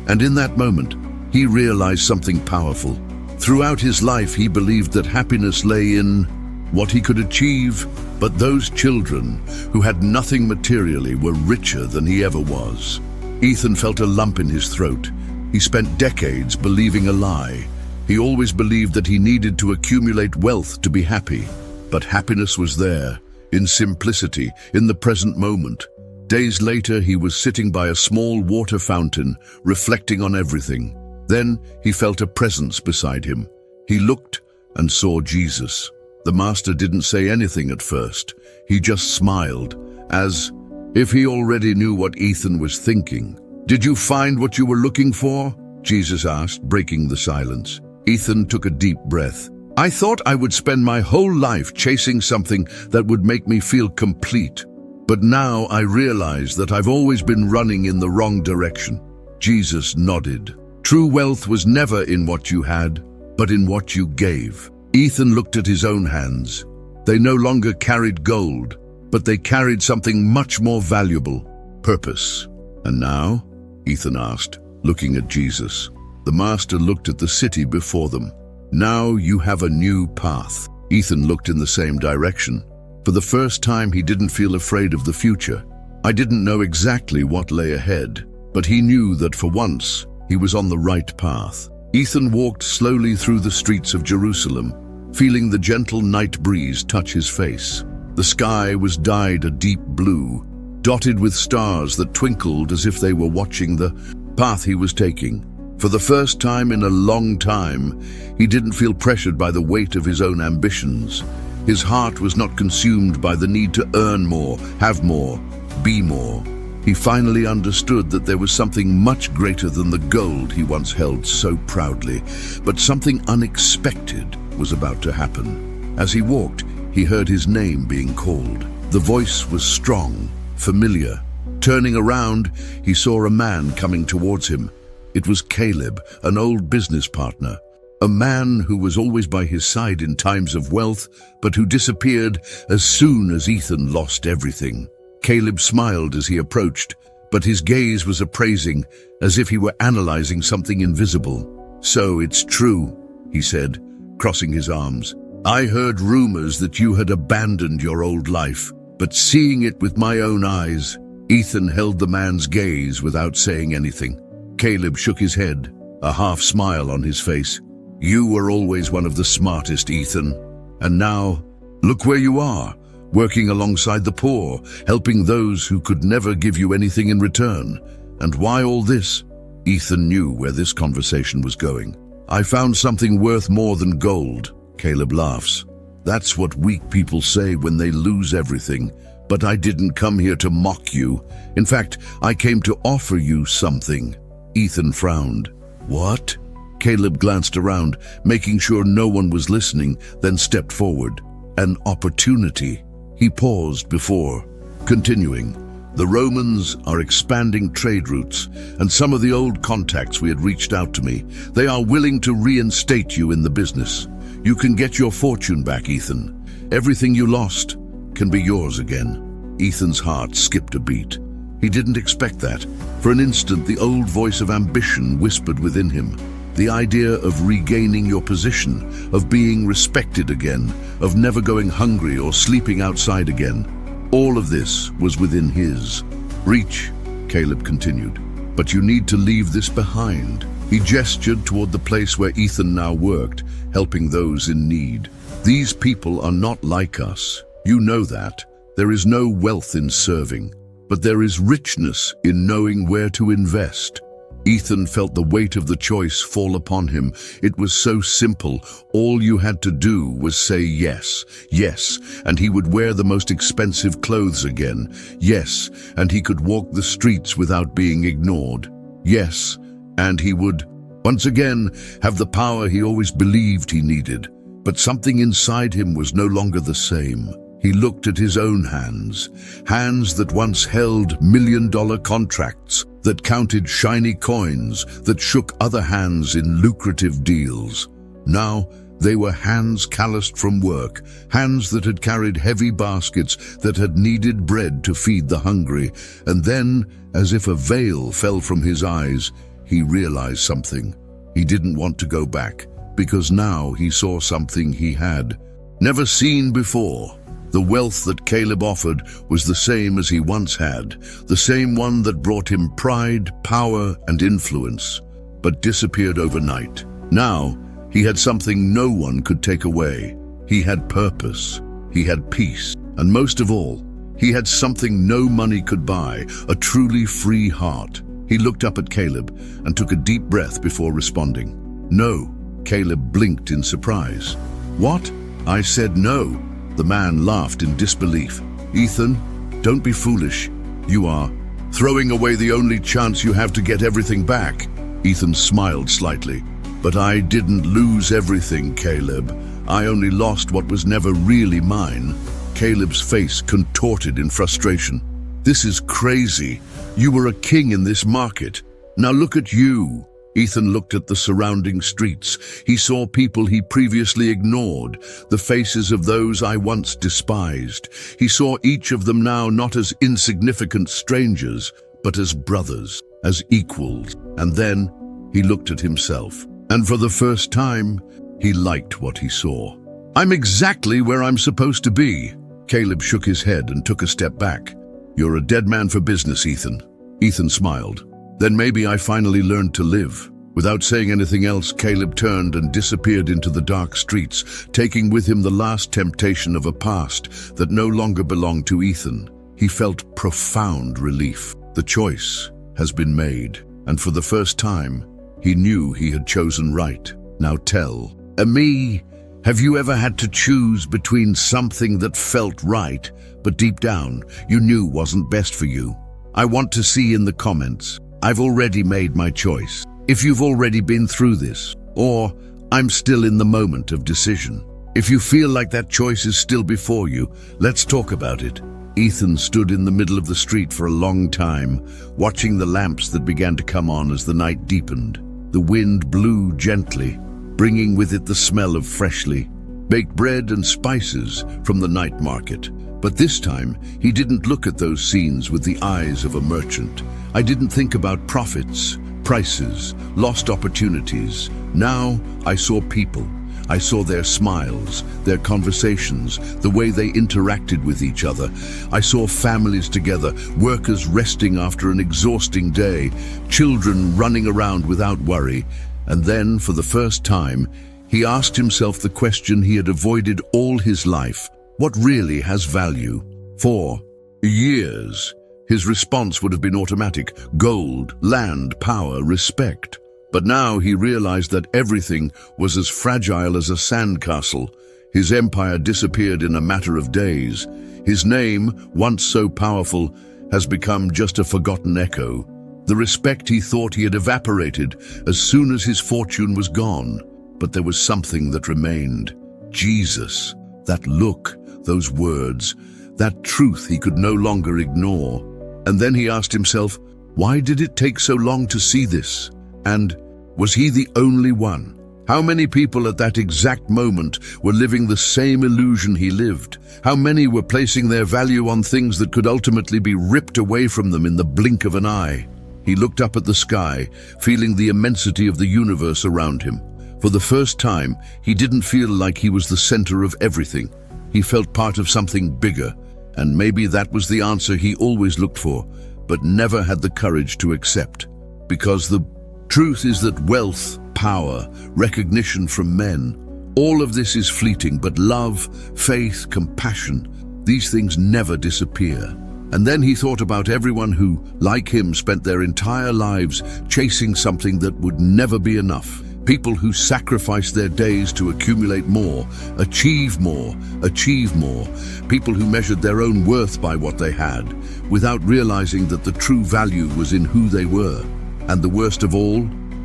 And in that moment, he realized something powerful. Throughout his life, he believed that happiness lay in what he could achieve, but those children who had nothing materially were richer than he ever was. Ethan felt a lump in his throat. He spent decades believing a lie. He always believed that he needed to accumulate wealth to be happy. But happiness was there, in simplicity, in the present moment. Days later, he was sitting by a small water fountain, reflecting on everything. Then he felt a presence beside him. He looked and saw Jesus. The master didn't say anything at first. He just smiled, as if he already knew what Ethan was thinking. "Did you find what you were looking for?" Jesus asked, breaking the silence. Ethan took a deep breath. "I thought I would spend my whole life chasing something that would make me feel complete. But now I realize that I've always been running in the wrong direction." Jesus nodded. "True wealth was never in what you had, but in what you gave." Ethan looked at his own hands. They no longer carried gold, but they carried something much more valuable: purpose. "And now?" Ethan asked, looking at Jesus. The master looked at the city before them. "Now you have a new path." Ethan looked in the same direction. For the first time, he didn't feel afraid of the future. I didn't know exactly what lay ahead, but he knew that for once, he was on the right path. Ethan walked slowly through the streets of Jerusalem, feeling the gentle night breeze touch his face. The sky was dyed a deep blue, dotted with stars that twinkled as if they were watching the path he was taking. For the first time in a long time, he didn't feel pressured by the weight of his own ambitions. His heart was not consumed by the need to earn more, have more, be more. He finally understood that there was something much greater than the gold he once held so proudly, but something unexpected was about to happen. As he walked, he heard his name being called. The voice was strong, familiar. Turning around, he saw a man coming towards him. It was Caleb, an old business partner, a man who was always by his side in times of wealth, but who disappeared as soon as Ethan lost everything. Caleb smiled as he approached, but his gaze was appraising, as if he were analyzing something invisible. "So it's true," he said, crossing his arms. "I heard rumors that you had abandoned your old life, but seeing it with my own eyes." Ethan held the man's gaze without saying anything. Caleb shook his head. a half smile on his face. "You were always one of the smartest, Ethan. And now, look where you are, working alongside the poor, helping those who could never give you anything in return. And why all this?" Ethan knew where this conversation was going. "I found something worth more than gold," Caleb laughs. "That's what weak people say when they lose everything. But I didn't come here to mock you. In fact, I came to offer you something." Ethan frowned. "What?" Caleb glanced around, making sure no one was listening, then stepped forward. "An opportunity." He paused before continuing. "The Romans are expanding trade routes, and some of the old contacts we had reached out to me. They are willing to reinstate you in the business. You can get your fortune back, Ethan. Everything you lost can be yours again." Ethan's heart skipped a beat. He didn't expect that. For an instant, the old voice of ambition whispered within him. The idea of regaining your position, of being respected again, of never going hungry or sleeping outside again. All of this was within his reach, Caleb continued. "But you need to leave this behind." He gestured toward the place where Ethan now worked, helping those in need. "These people are not like us. You know that. There is no wealth in serving, but there is richness in knowing where to invest." Ethan felt the weight of the choice fall upon him. It was so simple. All you had to do was say yes, yes, and he would wear the most expensive clothes again. Yes, and he could walk the streets without being ignored. Yes, and he would, once again, have the power he always believed he needed. But something inside him was no longer the same. He looked at his own hands, hands that once held million-dollar contracts, that counted shiny coins, that shook other hands in lucrative deals. Now, they were hands calloused from work, hands that had carried heavy baskets, that had kneaded bread to feed the hungry. And then, as if a veil fell from his eyes, he realized something. He didn't want to go back, because now he saw something he had never seen before. The wealth that Caleb offered was the same as he once had, the same one that brought him pride, power, and influence, but disappeared overnight. Now, he had something no one could take away. He had purpose, he had peace, and most of all, he had something no money could buy, a truly free heart. He looked up at Caleb and took a deep breath before responding. "No," Caleb blinked in surprise. "What?" "I said no." The man laughed in disbelief. "Ethan, don't be foolish. You are throwing away the only chance you have to get everything back." Ethan smiled slightly. "But I didn't lose everything, Caleb. I only lost what was never really mine." Caleb's face contorted in frustration. "This is crazy. You were a king in this market. Now look at you." Ethan looked at the surrounding streets. He saw people he previously ignored, the faces of those I once despised. He saw each of them now not as insignificant strangers, but as brothers, as equals. And then he looked at himself. And for the first time, he liked what he saw. "I'm exactly where I'm supposed to be." Caleb shook his head and took a step back. "You're a dead man for business, Ethan." Ethan smiled. "Then maybe I finally learned to live." Without saying anything else, Caleb turned and disappeared into the dark streets, taking with him the last temptation of a past that no longer belonged to Ethan. He felt profound relief. The choice has been made, and for the first time, he knew he had chosen right. Now tell me, have you ever had to choose between something that felt right, but deep down you knew wasn't best for you? I want to see in the comments. I've already made my choice. If you've already been through this, or I'm still in the moment of decision. If you feel like that choice is still before you, let's talk about it. Ethan stood in the middle of the street for a long time, watching the lamps that began to come on as the night deepened. The wind blew gently, bringing with it the smell of freshly baked bread and spices from the night market. But this time, he didn't look at those scenes with the eyes of a merchant. I didn't think about profits, prices, lost opportunities. Now I saw people. I saw their smiles, their conversations, the way they interacted with each other. I saw families together, workers resting after an exhausting day, children running around without worry. And then, for the first time, he asked himself the question he had avoided all his life: what really has value? For years, his response would have been automatic: gold, land, power, respect. But now he realized that everything was as fragile as a sandcastle. His empire disappeared in a matter of days. His name, once so powerful, has become just a forgotten echo. The respect he thought he had evaporated as soon as his fortune was gone. But there was something that remained. Jesus. That look, those words, that truth he could no longer ignore. And then he asked himself, why did it take so long to see this? And was he the only one? How many people at that exact moment were living the same illusion he lived? How many were placing their value on things that could ultimately be ripped away from them in the blink of an eye? He looked up at the sky, feeling the immensity of the universe around him. For the first time, he didn't feel like he was the center of everything. He felt part of something bigger, and maybe that was the answer he always looked for, but never had the courage to accept. Because the truth is that wealth, power, recognition from men, all of this is fleeting, but love, faith, compassion, these things never disappear. And then he thought about everyone who, like him, spent their entire lives chasing something that would never be enough. People who sacrificed their days to accumulate more, achieve more, achieve more. People who measured their own worth by what they had, without realizing that the true value was in who they were. And the worst of all,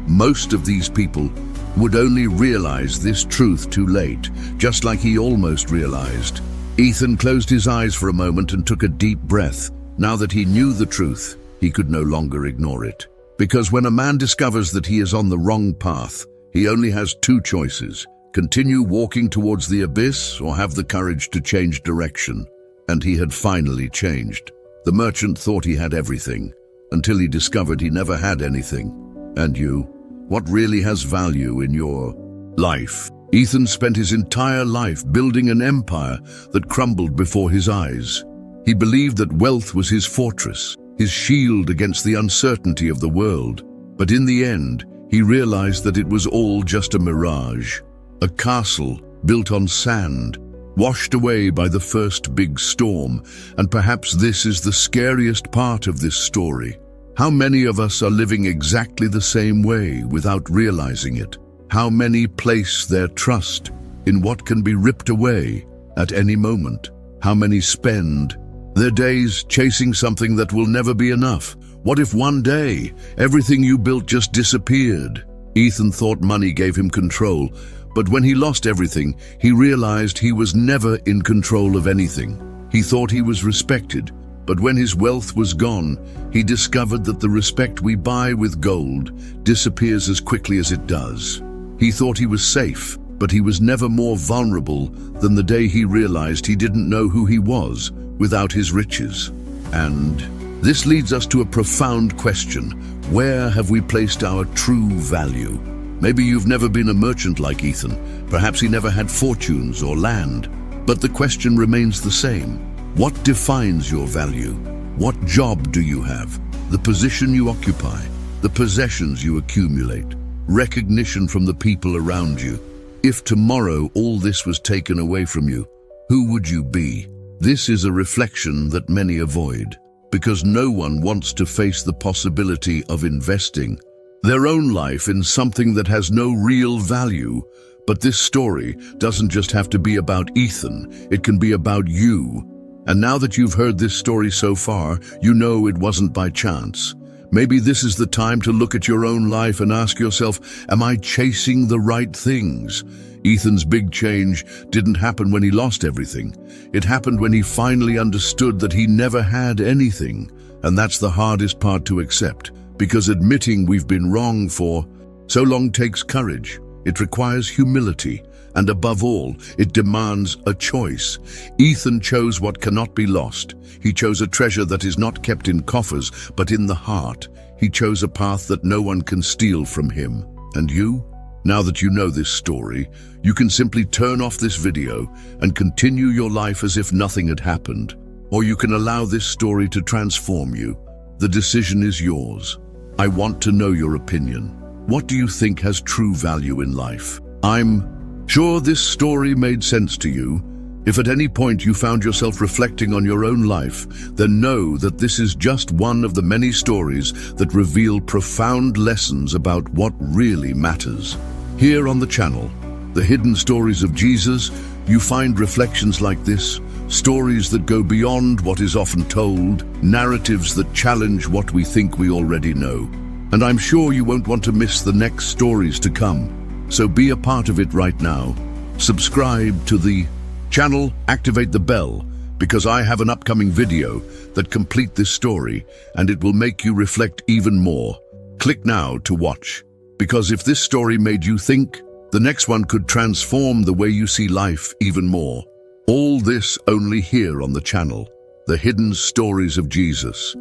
most of these people would only realize this truth too late, just like he almost realized. Ethan closed his eyes for a moment and took a deep breath. Now that he knew the truth, he could no longer ignore it. Because when a man discovers that he is on the wrong path, he only has two choices: continue walking towards the abyss or have the courage to change direction. And he had finally changed. The merchant thought he had everything, until he discovered he never had anything. And you? What really has value in your life? Ethan spent his entire life building an empire that crumbled before his eyes. He believed that wealth was his fortress, his shield against the uncertainty of the world. But in the end, he realized that it was all just a mirage, a castle built on sand, washed away by the first big storm. And perhaps this is the scariest part of this story. How many of us are living exactly the same way without realizing it? How many place their trust in what can be ripped away at any moment? How many spend their days chasing something that will never be enough? What if one day everything you built just disappeared? Ethan thought money gave him control, but when he lost everything, he realized he was never in control of anything. He thought he was respected, but when his wealth was gone, he discovered that the respect we buy with gold disappears as quickly as it does. He thought he was safe, but he was never more vulnerable than the day he realized he didn't know who he was without his riches. And this leads us to a profound question. Where have we placed our true value? Maybe you've never been a merchant like Ethan. Perhaps he never had fortunes or land. But the question remains the same. What defines your value? What job do you have? The position you occupy? The possessions you accumulate? Recognition from the people around you? If tomorrow all this was taken away from you, who would you be? This is a reflection that many avoid, because no one wants to face the possibility of investing their own life in something that has no real value. But this story doesn't just have to be about Ethan, it can be about you. And now that you've heard this story so far, you know it wasn't by chance. Maybe this is the time to look at your own life and ask yourself, am I chasing the right things? Ethan's big change didn't happen when he lost everything. It happened when he finally understood that he never had anything. And that's the hardest part to accept, because admitting we've been wrong for so long takes courage. It requires humility, and above all, it demands a choice. Ethan chose what cannot be lost. He chose a treasure that is not kept in coffers, but in the heart. He chose a path that no one can steal from him. And you? Now that you know this story, you can simply turn off this video and continue your life as if nothing had happened. Or you can allow this story to transform you. The decision is yours. I want to know your opinion. What do you think has true value in life? I'm sure this story made sense to you. If at any point you found yourself reflecting on your own life, then know that this is just one of the many stories that reveal profound lessons about what really matters. Here on the channel, The Hidden Stories of Jesus, you find reflections like this, stories that go beyond what is often told, narratives that challenge what we think we already know. And I'm sure you won't want to miss the next stories to come. So be a part of it right now. Subscribe to the channel, activate the bell, because I have an upcoming video that complete this story and it will make you reflect even more. Click now to watch, because if this story made you think, the next one could transform the way you see life even more. All this only here on the channel, The Hidden Stories of Jesus.